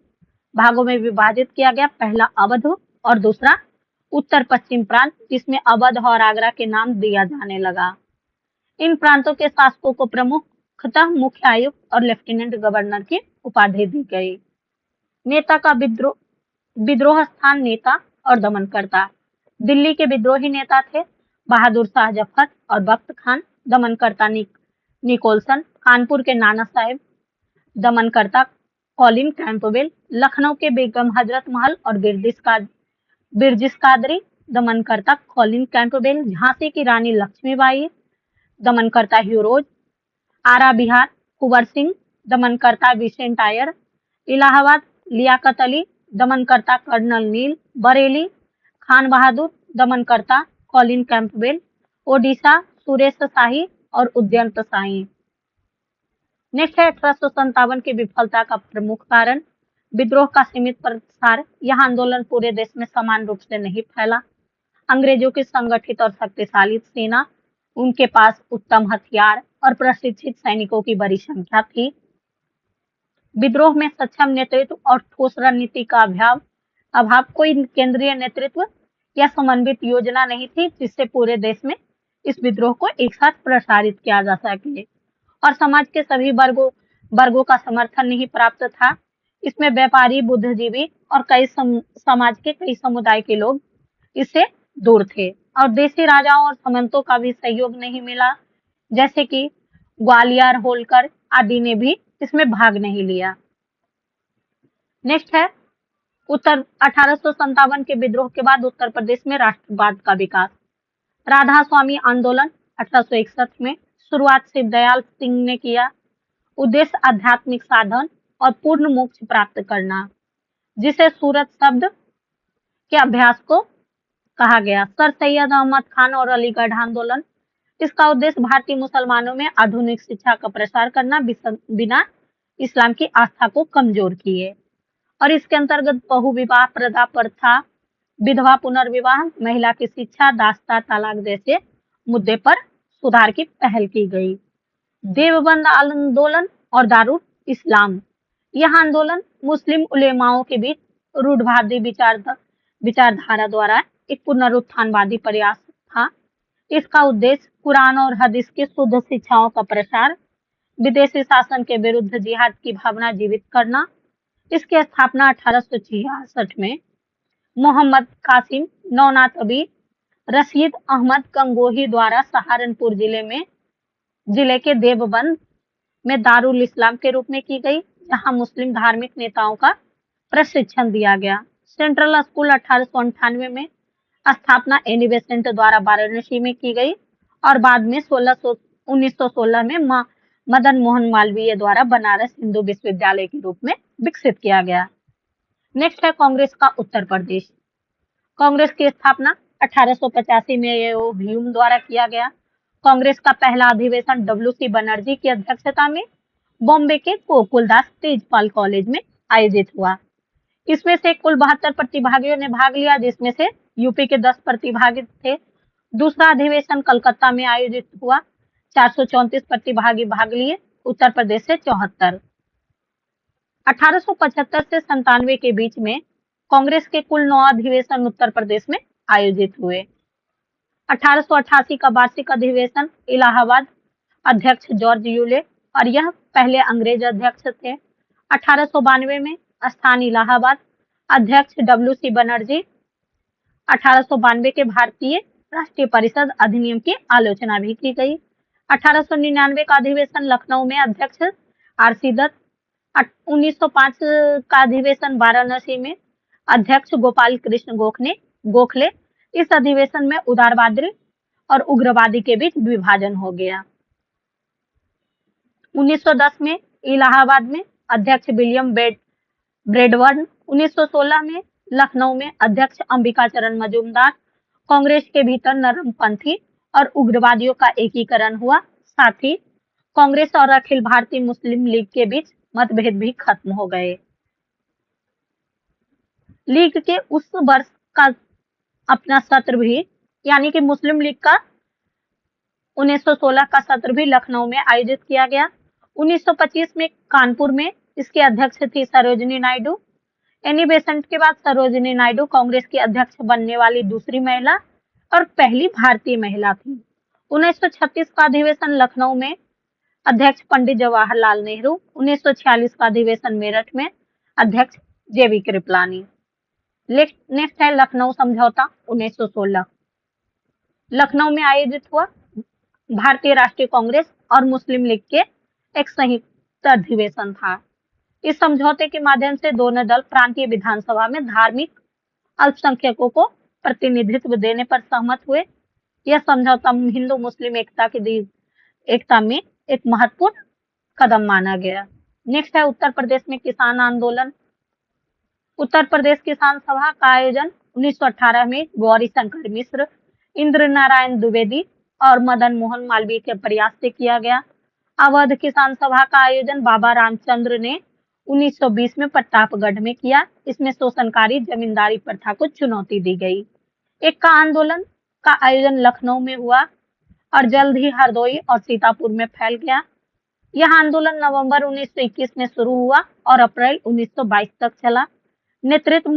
भागों में विभाजित किया गया, पहला अवध और दूसरा उत्तर पश्चिम प्रांत, जिसमें अवध और आगरा के नाम दिया जाने लगा। इन प्रांतों के शासकों को प्रमुखतः मुख्य आयुक्त और लेफ्टिनेंट गवर्नर की उपाधि दी गई। नेता का विद्रोह स्थान, नेता और दमनकर्ता। दिल्ली के विद्रोही नेता थे बहादुर शाह जफर और बख्त खान। दमनकर्ता निकोलसन। कानपुर के नाना साहेब। दमनकर्ता कॉलिन कैंपबेल। लखनऊ के बेगम हजरत महल और बिरजिस कादरी। दमनकर्ता कॉलिन कैंपबेल। झांसी की रानी लक्ष्मीबाई। दमनकर्ता ह्यूरोज। आरा बिहार कुंवर सिंह। दमनकर्ता विसेंट आयर। इलाहाबाद लियाकत अली। दमनकर्ता कर्नल नील। बरेली खान बहादुर। दमनकर्ता कॉलिन कैंपबेल। ओडिशा सुरेश शाही और उद्यंत शाही। नेक्स्ट है 1857 की विफलता का प्रमुख कारण, विद्रोह का सीमित प्रसार। यह आंदोलन पूरे देश में समान रूप से नहीं फैला। अंग्रेजों की संगठित और शक्तिशाली सेना, उनके पास उत्तम हथियार और प्रशिक्षित सैनिकों की बड़ी संख्या थी। विद्रोह में सक्षम नेतृत्व और ठोस रणनीति का अभाव। कोई केंद्रीय नेतृत्व या समन्वित योजना नहीं थी जिससे पूरे देश में इस विद्रोह को एक साथ प्रसारित किया जा सके, और समाज के सभी वर्गों का समर्थन नहीं प्राप्त था। इसमें व्यापारी, बुद्धिजीवी और समाज के कई समुदाय के लोग इससे दूर थे, और देशी राजाओं और सामंतों का भी सहयोग नहीं मिला, जैसे कि ग्वालियर, होलकर आदि ने भी इसमें भाग नहीं लिया। नेक्स्ट है 1857 के विद्रोह के बाद उत्तर प्रदेश में राष्ट्रवाद का विकास। राधा स्वामी आंदोलन 1861 में शुरुआत शिवदयाल सिंह ने किया। उद्देश्य आध्यात्मिक साधन और पूर्ण मोक्ष प्राप्त करना, जिसे सूरत शब्द के अभ्यास को कहा गया। सर सैयद अहमद खान और अलीगढ़ आंदोलन, इसका उद्देश्य भारतीय मुसलमानों में आधुनिक शिक्षा का प्रसार करना बिना इस्लाम की आस्था को कमजोर किए। और इसके अंतर्गत बहुविवाह प्रथा प्रथा, विधवा पुनर्विवाह, महिला की शिक्षा, दास्ता तलाक जैसे मुद्दे पर सुधार की पहल की गई। देवबंद आंदोलन और दारुल इस्लाम, यह आंदोलन मुस्लिम उलेमाओं के बीच रूढ़वादी विचारधारा द्वारा एक पुनरुत्थानवादी प्रयास था। इसका उद्देश्य कुरान और हदीस की शुद्ध शिक्षाओं का प्रसार, विदेशी शासन के विरुद्ध जिहाद की भावना जीवित करना। इसकी स्थापना 1866 में मोहम्मद कासिम नौनातबी रशीद अहमद गंगोही द्वारा सहारनपुर जिले के देवबंद में दारुल इस्लाम के रूप में की गई, जहां मुस्लिम धार्मिक नेताओं का प्रशिक्षण दिया गया। सेंट्रल स्कूल 1898 में स्थापना एनी बेसेंट द्वारा वाराणसी में की गई और बाद में 1916 में मदन मोहन मालवीय द्वारा बनारस हिंदू विश्वविद्यालय के रूप में विकसित किया गया। नेक्स्ट है कांग्रेस का उत्तर प्रदेश। कांग्रेस की स्थापना 1885 में ह्यूम द्वारा किया गया। कांग्रेस का पहला अधिवेशन WC बनर्जी की अध्यक्षता में बॉम्बे के गोकुलदास तेजपाल कॉलेज में आयोजित हुआ। इसमें से कुल 72 प्रतिभागियों ने भाग लिया, जिसमें से यूपी के 10 प्रतिभागी थे। दूसरा अधिवेशन कलकत्ता में आयोजित हुआ, 434 प्रतिभागी भाग लिए, उत्तर प्रदेश से 74। 1875 से 97 के बीच में कांग्रेस के कुल 9 अधिवेशन उत्तर प्रदेश में आयोजित हुए। 1888 का वार्षिक अधिवेशन इलाहाबाद, अध्यक्ष जॉर्ज यूले, और यह पहले अंग्रेज अध्यक्ष थे। 1892 में स्थान इलाहाबाद, अध्यक्ष WC बनर्जी। 1892 के भारतीय राष्ट्रीय परिषद अधिनियम की आलोचना भी की गई। 1899 का अधिवेशन लखनऊ में, अध्यक्ष RC दत्त। 1905 का अधिवेशन वाराणसी में, अध्यक्ष गोपाल कृष्ण गोखले। इस अधिवेशन में उदारवादी और उग्रवादी के बीच विभाजन हो गया। 1910 में इलाहाबाद में, अध्यक्ष विलियम ब्रेडबर्न। 1916 में लखनऊ में, अध्यक्ष अंबिका चरण मजूमदार। कांग्रेस के भीतर नरमपंथी और उग्रवादियों का एकीकरण हुआ। साथ ही कांग्रेस और अखिल भारतीय मुस्लिम लीग के बीच मतभेद भी खत्म हो गए। लीग के उस वर्ष का अपना सत्र भी, यानी कि मुस्लिम लीग का 1916 का सत्र भी लखनऊ में आयोजित किया गया। 1925 में कानपुर में इसके अध्यक्ष थी सरोजिनी नायडू। एनी बेसेंट के बाद सरोजिनी नायडू कांग्रेस की अध्यक्ष बनने वाली दूसरी महिला और पहली भारतीय महिला थी। 1936 का अधिवेशन लखनऊ में, अध्यक्ष पंडित जवाहरलाल नेहरू। 1946 का अधिवेशन मेरठ में, अध्यक्ष JV कृपलानी। नेक्स्ट है लखनऊ समझौता 1916। लखनऊ में आयोजित हुआ भारतीय राष्ट्रीय कांग्रेस और मुस्लिम लीग के एक संयुक्त अधिवेशन था। इस समझौते के माध्यम से दोनों दल प्रांतीय विधानसभा में धार्मिक अल्पसंख्यकों को प्रतिनिधित्व देने पर सहमत हुए। यह समझौता हिंदू मुस्लिम एकता में एक महत्वपूर्ण कदम माना गया। नेक्स्ट है उत्तर प्रदेश में किसान आंदोलन। उत्तर प्रदेश किसान सभा का आयोजन 1918 में गौरी शंकर मिश्र, इंद्र नारायण द्विवेदी और मदन मोहन मालवीय के प्रयास से किया गया। अवध किसान सभा का आयोजन बाबा रामचंद्र ने 1920 में प्रतापगढ़ में किया। इसमें शोषणकारी जमींदारी प्रथा को चुनौती दी गई। एक का आंदोलन का आयोजन लखनऊ में हुआ और जल्द ही हरदोई और सीतापुर में फैल गया। यह आंदोलन नवंबर 1921 में शुरू हुआ और अप्रैल 1922 तक चला। नेतृत्व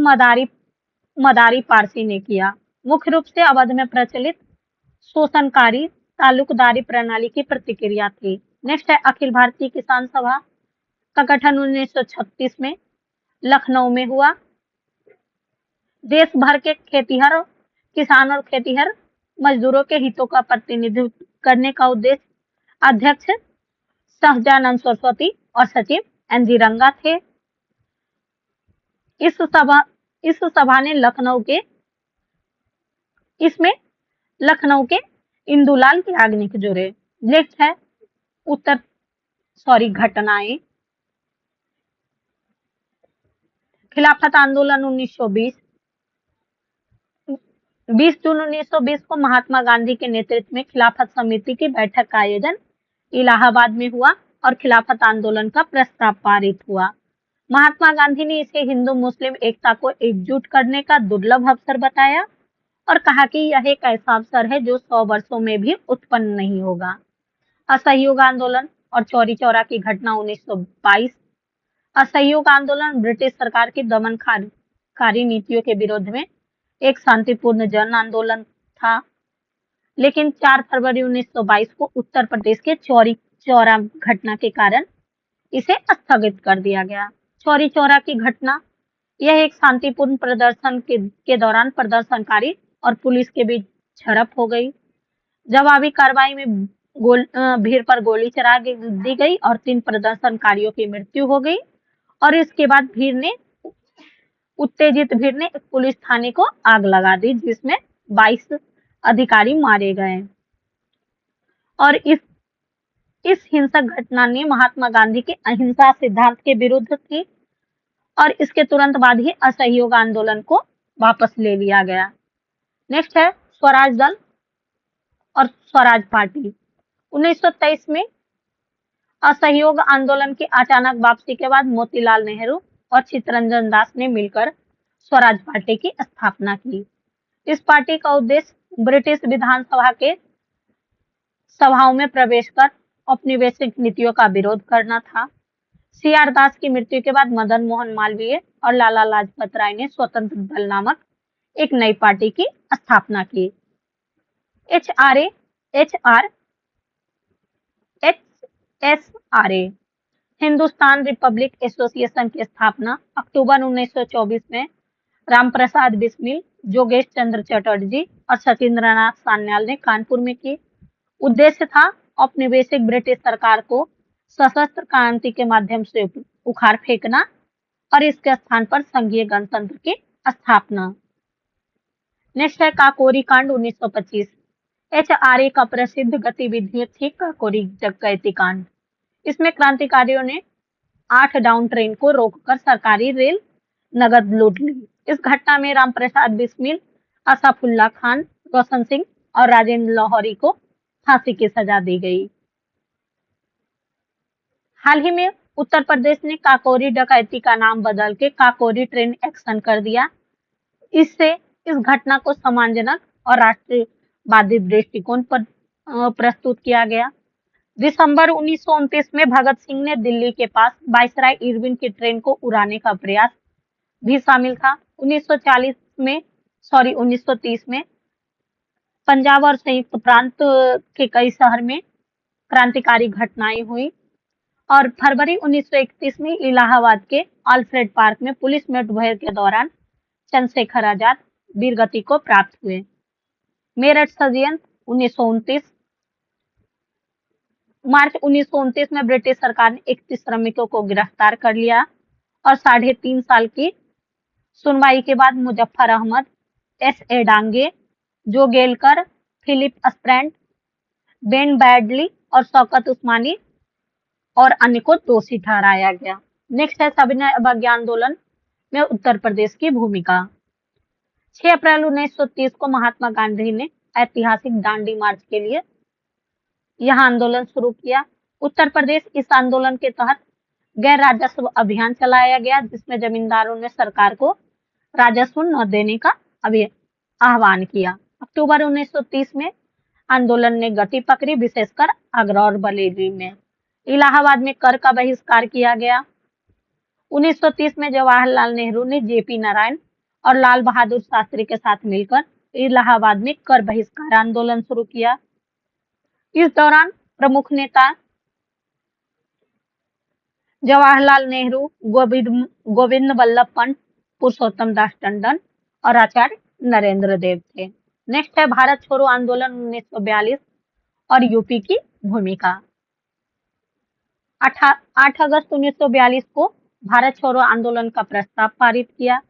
मदारी पारसी ने किया। मुख्य रूप से अवध में प्रचलित शोषणकारी तालुकदारी प्रणाली की प्रतिक्रिया थी। नेक्स्ट है अखिल भारतीय किसान सभा का गठन 1936 में लखनऊ में हुआ। देश भर के खेतीहर किसान और खेतीहर मजदूरों के हितों का प्रतिनिधित्व करने का उद्देश्य, अध्यक्ष सहजानंद सरस्वती और सचिव NG रंगा थे। इस सभा ने लखनऊ के इंदुलाल याग्निक जोड़े। नेक्स्ट है घटनाएं। खिलाफत आंदोलन 1920। 20 जून 1920 को महात्मा गांधी के नेतृत्व में खिलाफत समिति की बैठक का आयोजन इलाहाबाद में हुआ और खिलाफत आंदोलन का प्रस्ताव पारित हुआ। महात्मा गांधी ने इसे हिंदू मुस्लिम एकता को एकजुट करने का दुर्लभ अवसर बताया और कहा कि यह एक ऐसा अवसर है जो 100 वर्षों में भी उत्पन्न नहीं होगा। असहयोग आंदोलन और चौरी चौरा की घटना 1922। असहयोग आंदोलन ब्रिटिश सरकार की दमनकारी नीतियों के विरोध में एक शांतिपूर्ण जन आंदोलन था, लेकिन 4 फरवरी 1922 को उत्तर प्रदेश के चौरी चौरा घटना के कारण इसे स्थगित कर दिया गया। चौरी चौरा की घटना यह एक शांतिपूर्ण प्रदर्शन के दौरान प्रदर्शनकारी और पुलिस के बीच झड़प हो गई। जवाबी कार्रवाई में भीड़ पर गोली चला दी गई और 3 प्रदर्शनकारियों की मृत्यु हो गई और इसके बाद उत्तेजित भीड़ ने पुलिस थाने को आग लगा दी, जिसमें 22 अधिकारी मारे गए और इस हिंसक घटना ने महात्मा गांधी के अहिंसा सिद्धांत के विरुद्ध थी और इसके तुरंत बाद ही असहयोग आंदोलन को वापस ले लिया गया। नेक्स्ट है स्वराज दल और स्वराज पार्टी। 1923 में असहयोग आंदोलन की अचानक वापसी के बाद मोतीलाल नेहरू और चित्तरंजन दास ने मिलकर स्वराज पार्टी की स्थापना की। इस पार्टी का उद्देश्य ब्रिटिश विधानसभा के सभाओं में प्रवेश कर औपनिवेशिक नीतियों का विरोध करना था। सीआर दास की मृत्यु के बाद मदन मोहन मालवीय और लाला लाजपत राय ने स्वतंत्र दल नामक एक नई पार्टी की स्थापना की। HSRA हिंदुस्तान रिपब्लिक एसोसिएशन की स्थापना अक्टूबर 1924 में रामप्रसाद बिस्मिल, जोगेश चंद्र चटर्जी और सचिंद्रनाथ सान्याल ने कानपुर में की। उद्देश्य था औपनिवेशिक ब्रिटिश सरकार को सशस्त्र क्रांति के माध्यम से उखाड़ फेंकना और इसके स्थान पर संघीय गणतंत्र की स्थापना। नेक्स्ट है काकोरी कांड 1925। HRA का प्रसिद्ध गतिविधियां थी काकोरी डकैती कांड। इसमें क्रांतिकारियों ने 8 डाउन ट्रेन को रोककर सरकारी रेल नगद लूट ली। इस घटना में रामप्रसाद बिस्मिल, असाफुल्ला खान, रोशन सिंह और राजेंद्र लाहौरी को फांसी की सजा दी गई। हाल ही में उत्तर प्रदेश ने काकोरी डकैती का नाम बदल के काकोरी ट्रेन एक्शन कर दिया। इससे इस घटना को सम्मानजनक और राष्ट्रवादी दृष्टिकोण पर प्रस्तुत किया गया। दिसंबर 1929 में भगत सिंह ने दिल्ली के पास वायसराय इरविन की ट्रेन को उड़ाने का प्रयास भी शामिल था। 1930 में पंजाब और संयुक्त प्रांत के कई शहर में क्रांतिकारी घटनाएं हुई और फरवरी 1931 में इलाहाबाद के अल्फ्रेड पार्क में पुलिस मुठभेड़ के दौरान चंद्रशेखर आजाद वीरगति को प्राप्त हुए। मेरठ षड्यंत्र 1929। मार्च 1929 में ब्रिटिश सरकार ने 31 श्रमिकों को गिरफ्तार कर लिया और 3.5 साल की सुनवाई के बाद मुजफ्फर अहमद, S.A. डांगे, जो गेलकर, फिलिप स्प्रैंट, बेन बैडली और शौकत उस्मानी और अन्य को दोषी ठहराया गया। नेक्स्ट है सविनय अवज्ञा आंदोलन में उत्तर प्रदेश की भूमिका। 6 अप्रैल 1930 को महात्मा गांधी ने ऐतिहासिक दांडी मार्च के लिए यह आंदोलन शुरू किया। उत्तर प्रदेश इस आंदोलन के तहत गैर राजस्व अभियान चलाया गया, जिसमें जमींदारों ने सरकार को राजस्व न देने का आह्वान किया। अक्टूबर 1930 में आंदोलन ने गति पकड़ी, विशेषकर आगरा और बरेली में। इलाहाबाद में कर का बहिष्कार किया गया। 1930 में जवाहरलाल नेहरू ने JP नारायण और लाल बहादुर शास्त्री के साथ मिलकर इलाहाबाद में कर बहिष्कार आंदोलन शुरू किया। इस दौरान प्रमुख नेता जवाहरलाल नेहरू, गोविंद वल्लभ पंत, पुरुषोत्तम दास टंडन और आचार्य नरेंद्र देव थे। नेक्स्ट है भारत छोड़ो आंदोलन 1942 और यूपी की भूमिका। 8 अगस्त 1942 को भारत छोड़ो आंदोलन का प्रस्ताव पारित किया।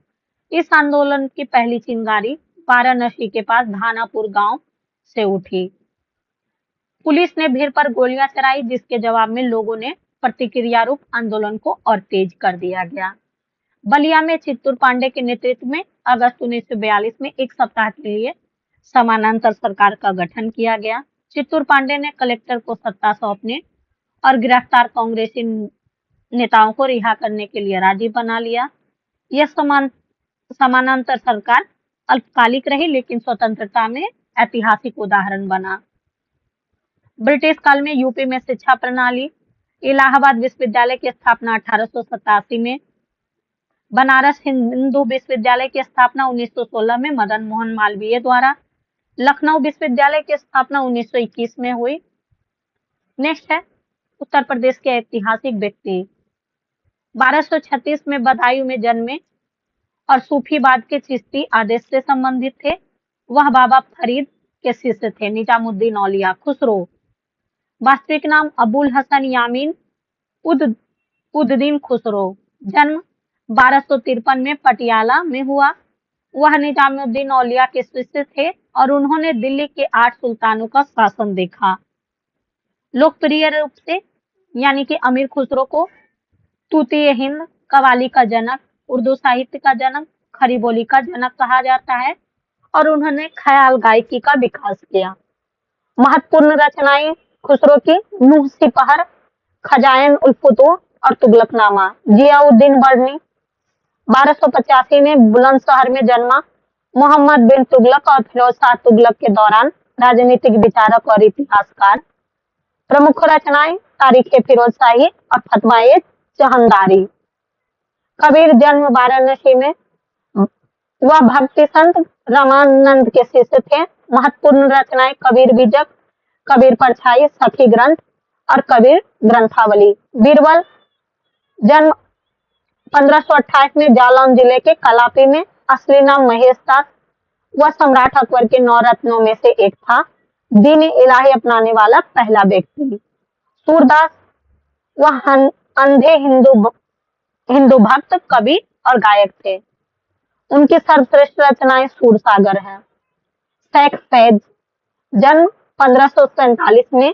इस आंदोलन की पहली चिंगारी वाराणसी के पास धानापुर गांव से उठी। पुलिस ने भीड़ पर गोलियां चलाई, जिसके जवाब में लोगों ने प्रतिक्रिया रूप आंदोलन को और तेज कर दिया गया। बलिया में चित्तूर पांडे के नेतृत्व में अगस्त 1942 में एक सप्ताह के लिए समानांतर सरकार का गठन किया गया। चित्तूर पांडे ने कलेक्टर को सत्ता सौंपने और गिरफ्तार कांग्रेसी नेताओं को रिहा करने के लिए राजी बना लिया। यह समानांतर सरकार अल्पकालिक रही, लेकिन स्वतंत्रता में ऐतिहासिक उदाहरण बना। ब्रिटिश काल में यूपी में शिक्षा प्रणाली। इलाहाबाद विश्वविद्यालय की स्थापना 1887 में, बनारस हिंदू विश्वविद्यालय की स्थापना 1916 में मदन मोहन मालवीय द्वारा, लखनऊ विश्वविद्यालय की स्थापना 1921 में हुई। नेक्स्ट है उत्तर प्रदेश के ऐतिहासिक व्यक्ति। 1236 में बदायूं में जन्मे और सूफीवाद के चिश्ती आदेश से संबंधित थे। वह बाबा फरीद के शिष्य थे। निजामुद्दीन औलिया खुसरो, वास्तविक नाम अबुल हसन यामीन उद्दीन खुसरो, जन्म 1253 में पटियाला में हुआ। वह निजामुद्दीन औलिया के शिष्य थे और उन्होंने दिल्ली के 8 सुल्तानों का शासन देखा। लोकप्रिय रूप से यानी कि अमीर खुसरो को तूतीय हिंद, कव्वाली का जनक, उर्दू साहित्य का जनक, खड़ी बोली का जनक कहा जाता है और उन्होंने ख्याल गायकी का विकास किया। महत्वपूर्ण रचनाएं खुसरो की नूह सिपहर, खजाइन उल फुतूह और तुगलकनामा। जियाउद्दीन बर्नी 1285 में बुलंदशहर में जन्मा। मोहम्मद बिन तुगलक और फिरोज शाह तुगलक के दौरान राजनीतिक विचारक और इतिहासकार। प्रमुख रचनाएं तारीख फिरोज शाही और फतवाए जहांदारी। कबीर जन्म वाराणसी में। वह भक्ति संत रामानंद के शिष्य थे। महत्वपूर्ण रचनाएं कबीर बीजक, कबीर परछाई, सखी ग्रंथ और कबीर ग्रंथावली। बीरबल जन्म 1528 में जालौन जिले के कलापी में। असली नाम महेश दास। वह सम्राट अकबर के 9 रत्नों में से एक था। दीन इलाही अपनाने वाला पहला व्यक्ति। सूरदास वह अंधे हिंदू भक्त, कवि और गायक थे। उनकी सर्वश्रेष्ठ रचनाएं सूरसागर है। शेख फैज जन्म 1547 में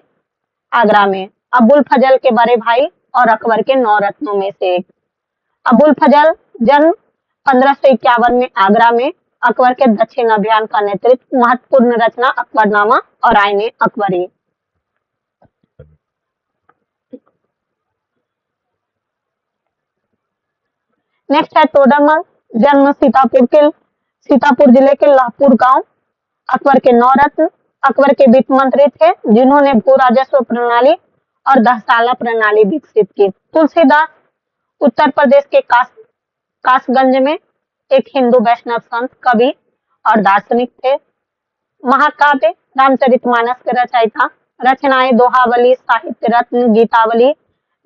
आगरा में। अबुल फजल के बड़े भाई और अकबर के 9 रत्नों में से एक। अबुल फजल जन्म 1551 में आगरा में। अकबर के दक्षिण अभियान का नेतृत्व। महत्वपूर्ण रचना अकबरनामा और आईने अकबरी। नेक्स्ट है तोडरमल। जन्म सीतापुर जिले के लाहपुर गांव। अकबर के 9 रत्न। अकबर के वित्त मंत्री थे जिन्होंने भू राजस्व प्रणाली और दहसाला प्रणाली विकसित की। तुलसीदास उत्तर प्रदेश के कासगंज में एक हिंदू वैष्णव संत, कवि और दार्शनिक थे। महाकाव्य रामचरितमानस के रचयिता। रचनाएं दोहावली, साहित्य रत्न, गीतावली,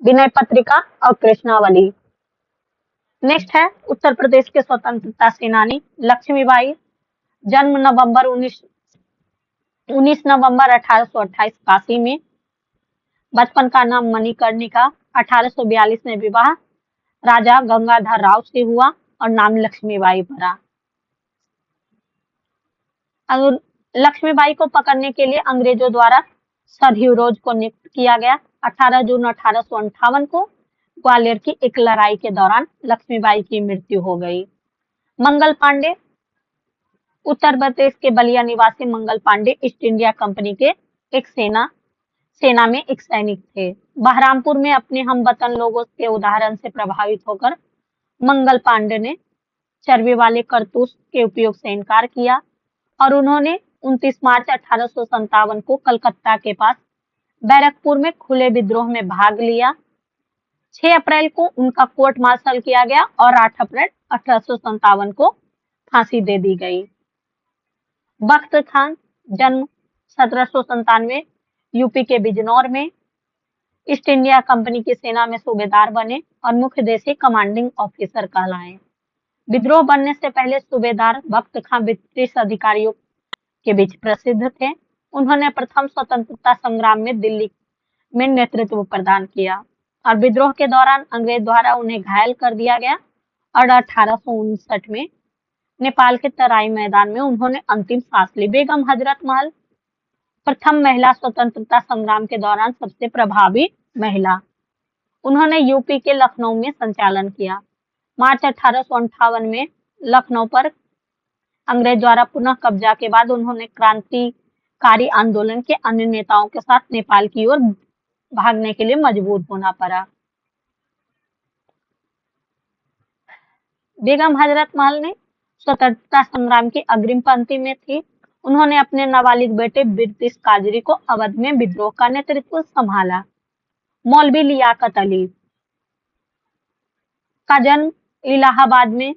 विनय पत्रिका और कृष्णावली। नेक्स्ट है उत्तर प्रदेश के स्वतंत्रता सेनानी लक्ष्मीबाई। जन्म 19 नवंबर 1828 काशी में। बचपन का नाम मणिकर्णिका। 1842 में विवाह राजा गंगाधर राव से हुआ और नाम लक्ष्मीबाई पड़ा। लक्ष्मीबाई को पकड़ने के लिए अंग्रेजों द्वारा सर ह्यूरोज को नियुक्त किया गया। 18 जून 1858 को ग्वालियर की एक लड़ाई के दौरान लक्ष्मीबाई की मृत्यु हो गई। मंगल पांडे उत्तर प्रदेश के बलिया निवासी Mangal Pandey east India company के एक सेना में एक सैनिक थे। बहरामपुर में अपने हमवतन लोगों के उदाहरण से प्रभावित होकर मंगल पांडे ने चर्बी वाले कारतूस के उपयोग से इनकार किया और उन्होंने 29 मार्च 1857 को कलकत्ता के पास बैरकपुर में खुले विद्रोह में भाग लिया। 6 अप्रैल को उनका कोर्ट मार्शल किया गया और 8 अप्रैल 1857 को फांसी दे दी गई। बख्त खान जन्म 1797 यूपी के बिजनौर में। ईस्ट इंडिया कंपनी की सेना में सूबेदार बने और मुख्य देशी कमांडिंग ऑफिसर कहलाए। विद्रोह बनने से पहले सूबेदार बख्त खान ब्रिटिश अधिकारियों के बीच प्रसिद्ध थे। उन्होंने प्रथम स्वतंत्रता संग्राम में दिल्ली में नेतृत्व प्रदान किया और विद्रोह के दौरान अंग्रेज द्वारा उन्हें घायल कर दिया गया और 1859 में नेपाल के तराई मैदान में उन्होंने अंतिम सांस ली। बेगम हजरत महल प्रथम महिला स्वतंत्रता संग्राम के दौरान सबसे प्रभावी महिला। उन्होंने यूपी के लखनऊ में संचालन किया। मार्च 1858 में लखनऊ पर अंग्रेज द्वारा पुनः कब्जा के बाद उन्होंने क्रांतिकारी आंदोलन के अन्य नेताओं के साथ नेपाल की ओर भागने के लिए मजबूर होना पड़ा। बेगम हजरत महल ने स्वतंत्रता संग्राम की अग्रिम पंक्ति में थी। उन्होंने अपने नाबालिग बेटे ब्रिटिश काजरी को अवध में विद्रोह का नेतृत्व संभाला। मौलवी लियाकत अली का जन्म इलाहाबाद में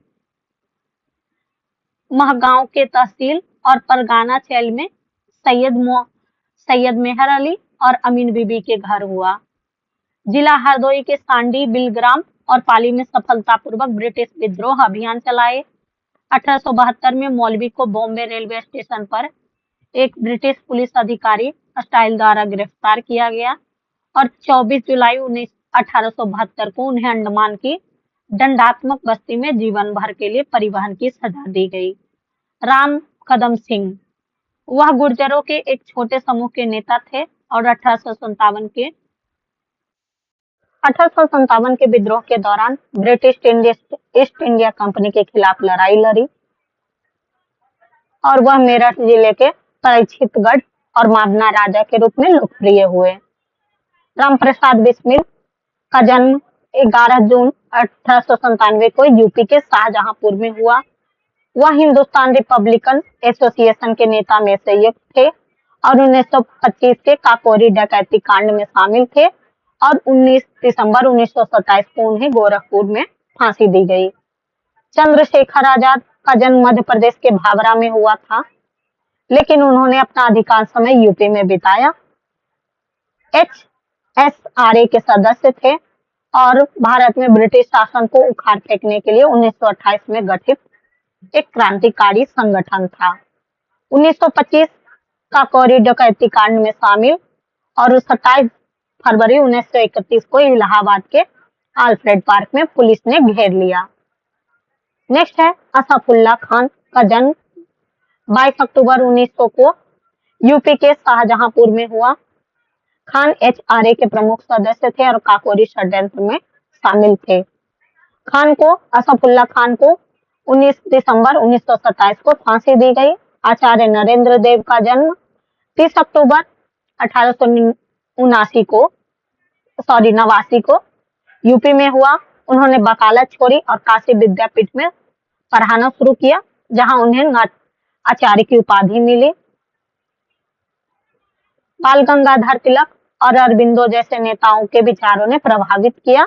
महगांव के तहसील और परगाना चैल में सैयद मेहर अली और अमीन बीबी के घर हुआ। जिला हरदोई के सांडी, बिलग्राम और पाली में सफलतापूर्वक ब्रिटिश विद्रोह अभियान चलाए। 1872 में मौलवी को बॉम्बे रेलवे स्टेशन पर एक ब्रिटिश पुलिस अधिकारी स्टाइल द्वारा गिरफ्तार किया गया और 24 जुलाई 1872 को उन्हें अंडमान की दंडात्मक बस्ती में जीवन भर के लिए परिवहन की सजा दी गई। राम कदम सिंह, वह गुर्जरों के एक छोटे समूह के नेता थे और 1857 के विद्रोह के दौरान ब्रिटिश ईस्ट इंडिया कंपनी के खिलाफ लड़ाई लड़ी और वह मेरठ जिले के परीक्षितगढ़ और मावना राजा के रूप में लोकप्रिय हुए। रामप्रसाद बिस्मिल का जन्म 11 जून 1897 को यूपी के शाहजहांपुर में हुआ। वह हिंदुस्तान रिपब्लिकन एसोसिएशन के नेता में से एक थे और 1925 के काकोरी डकैती कांड में शामिल थे और 19 दिसंबर 1927 को उन्हें गोरखपुर में फांसी दी गई। चंद्रशेखर आजाद का जन्म मध्य प्रदेश के भावरा में हुआ था, लेकिन उन्होंने अपना अधिकांश समय यूपी में बिताया। HSRA के सदस्य थे और भारत में ब्रिटिश शासन को उखाड़ फेंकने के लिए 1928 में गठित एक क्रांतिकारी संगठन था। 1925 का काकोरी डकैती कांड में शामिल और 27 फरवरी 1931 को इलाहाबाद के आल्फ्रेड पार्क में पुलिस ने घेर लिया। नेक्स्ट है असफुल्ला खान का जन्म 22 अक्टूबर 1900 को यूपी के शाहजहांपुर में हुआ। खान HRA के प्रमुख सदस्य थे और काकोरी षड्यंत्र में शामिल थे। असफुल्ला खान को 19 दिसंबर 1927 को फांसी दी गई। आचार्य नरेंद्र देव का जन्म 30 अक्टूबर 1889 को यूपी में हुआ। उन्होंने वकालत छोड़ी और काशी विद्यापीठ में पढ़ाना शुरू किया, जहां उन्हें आचार्य की उपाधि मिली। बाल गंगाधर तिलक और अरबिंदो जैसे नेताओं के विचारों ने प्रभावित किया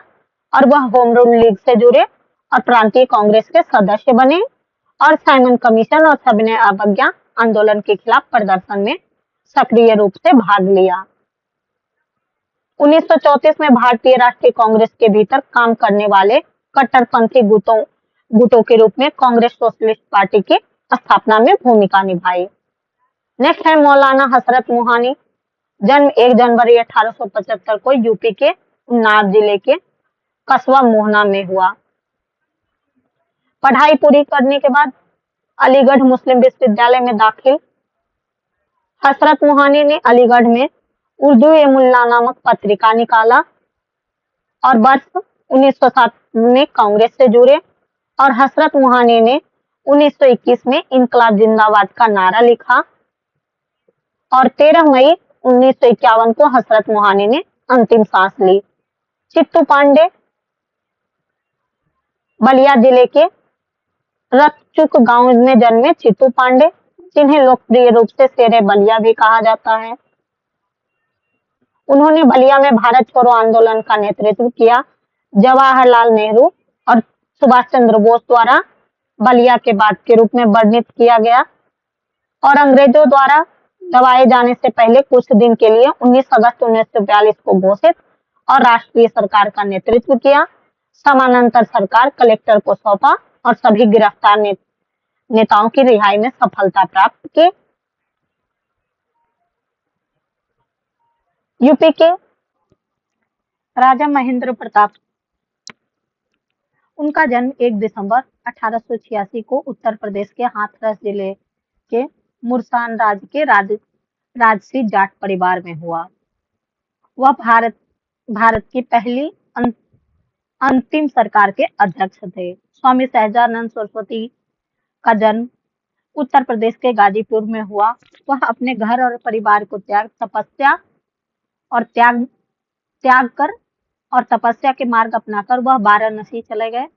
और वह होम रूल लीग से जुड़े और प्रांतीय कांग्रेस के सदस्य बने और साइमन कमीशन और सविनय अवज्ञा आंदोलन के खिलाफ प्रदर्शन में सक्रिय रूप से भाग लिया। 1934 में भारतीय राष्ट्रीय कांग्रेस के भीतर काम करने वाले कट्टरपंथी गुटों के रूप में कांग्रेस सोशलिस्ट पार्टी की स्थापना में भूमिका निभाई। नेक्स्ट है मौलाना हसरत मोहानी। जन्म 1 जनवरी 1875 को यूपी के उन्नाव जिले के कस्बा मोहना में हुआ। पढ़ाई पूरी करने के बाद अलीगढ़ मुस्लिम विश्वविद्यालय में दाखिल। हसरत मोहानी ने अलीगढ़ में उर्दू ए मुल्ला नामक पत्रिका निकाला और वर्ष 1907 में कांग्रेस से जुड़े और हसरत मोहानी ने 1921 में इनकलाब जिंदाबाद का नारा लिखा और 13 मई 1951 को हसरत मोहानी ने अंतिम सांस ली। चित्तू पांडे बलिया जिले के रतचुक गांव में जन्मे चित्तू पांडे, जिन्हें लोकप्रिय रूप से शेरे बलिया भी कहा जाता है। उन्होंने बलिया में भारत छोड़ो आंदोलन का नेतृत्व किया। जवाहरलाल नेहरू और सुभाष चंद्र बोस द्वारा बलिया के बाद के रूप में वर्णित किया गया और अंग्रेजों द्वारा दबाए जाने से पहले कुछ दिन के लिए 19 अगस्त 1942 को घोषित और राष्ट्रीय सरकार का नेतृत्व किया। समानांतर सरकार कलेक्टर को सौंपा और सभी गिरफ्तार नेताओं की रिहाई में सफलता प्राप्त की। यूपी के राजा महेंद्र प्रताप, उनका जन्म 1 दिसंबर 1886 को उत्तर प्रदेश के हाथरस जिले के मुरसान राज्य के राजसी जाट परिवार में हुआ। वह भारत की पहली अं- अंतिम सरकार के अध्यक्ष थे। स्वामी सहजानंद सरस्वती का जन्म उत्तर प्रदेश के गाजीपुर में हुआ। वह अपने घर और परिवार को तपस्या और त्याग त्याग कर और तपस्या के मार्ग अपनाकर वह वाराणसी चले गए,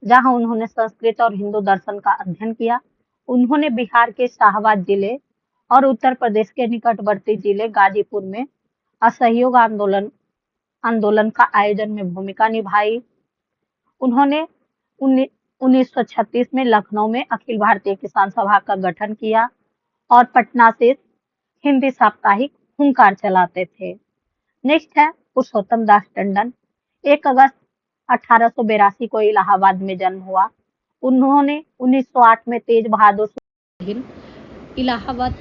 जहां उन्होंने संस्कृत और हिंदू दर्शन का अध्ययन किया। उन्होंने बिहार के शाहबाद जिले और उत्तर प्रदेश के निकटवर्ती जिले गाजीपुर में असहयोग आंदोलन आंदोलन का आयोजन में भूमिका निभाई। उन्होंने 1936 में लखनऊ में अखिल भारतीय किसान सभा का गठन किया और पटना से हिंदी साप्ताहिक हुंकार चलाते थे। नेक्स्ट है पुरुषोत्तम दास टंडन। 1 अगस्त 1882 को इलाहाबाद में जन्म हुआ। उन्होंने 1908 में तेज बहादुर अधीन इलाहाबाद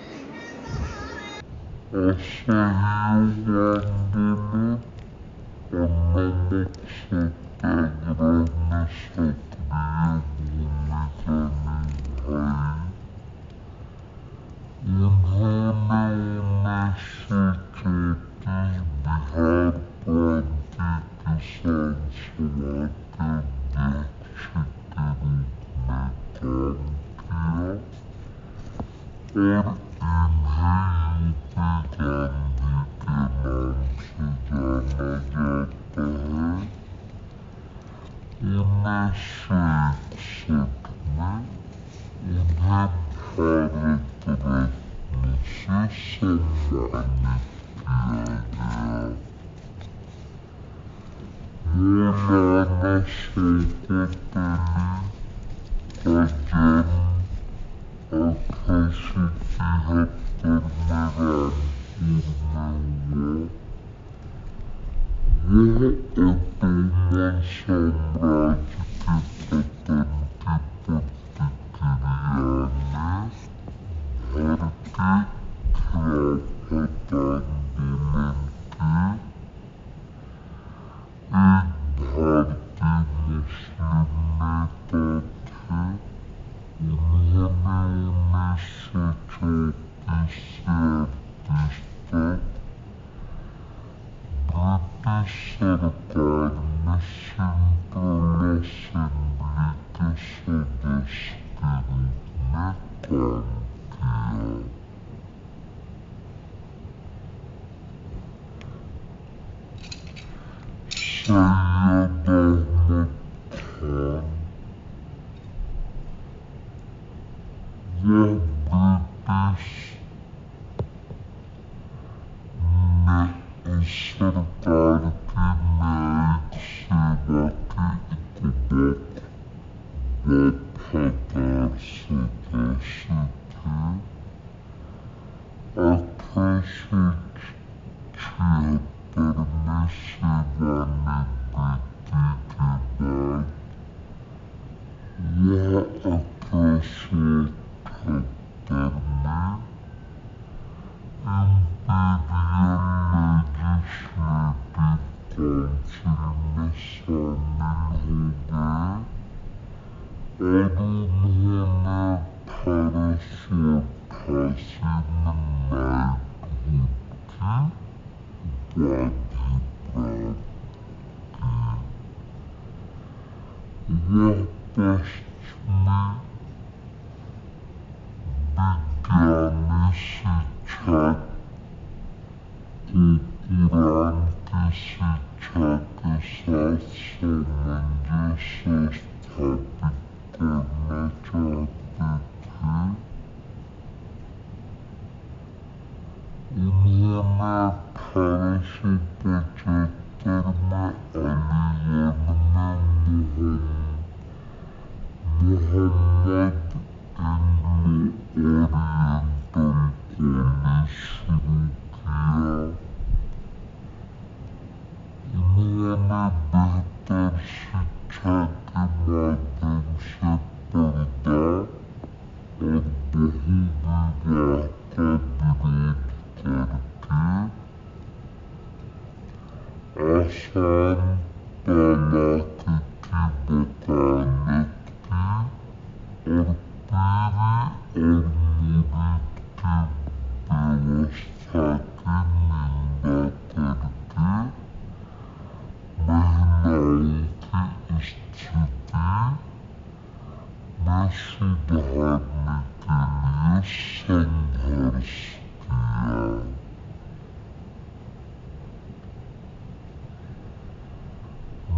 सुधारने के लिए संघर्ष किया।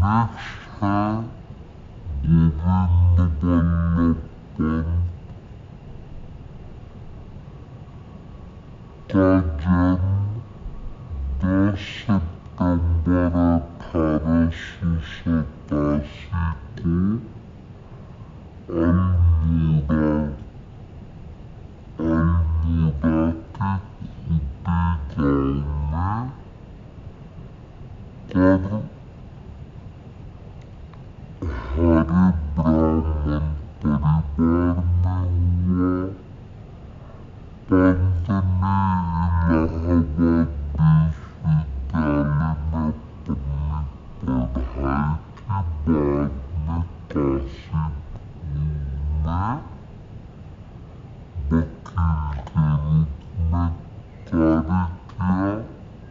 नेक्स्ट है गोविंद बल्लभ पंत का जन्म 10 सितंबर 1887 को अल्मोड़ा के खुटे गांव में हरे ब्राह्मण परिवार में हुआ। पंत ने इलाहाबाद विश्वविद्यालय में अपनी पढ़ाई के बाद में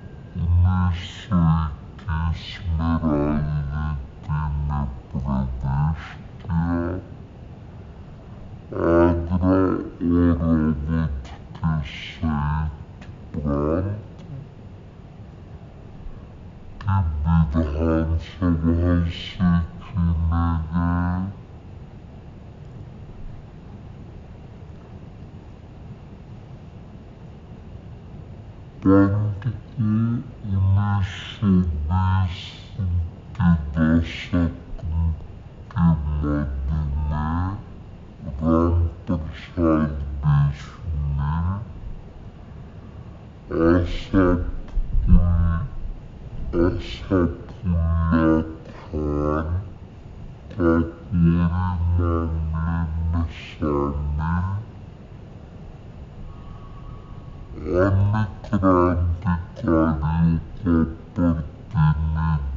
काशीपुर में वकील के रूप में कार्य किया। 1921 में राजनीति में प्रवेश किया। आगरा और अवध के संयुक्त प्रांत की विधानसभा से चुने गए। पंत को 1920 के दशक के मध्य में रामप्रसाद बिस्मिल, आसफुल्लाह खान काकोरी मामले में शामिल अन्य क्रांतिकारियों का प्रतिनिधित्व करने के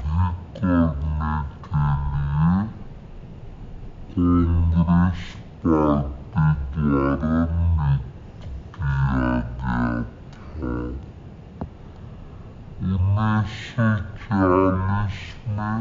लिए कांग्रेस पार्टी द्वारा नियुक्त किया गया था। 1940 में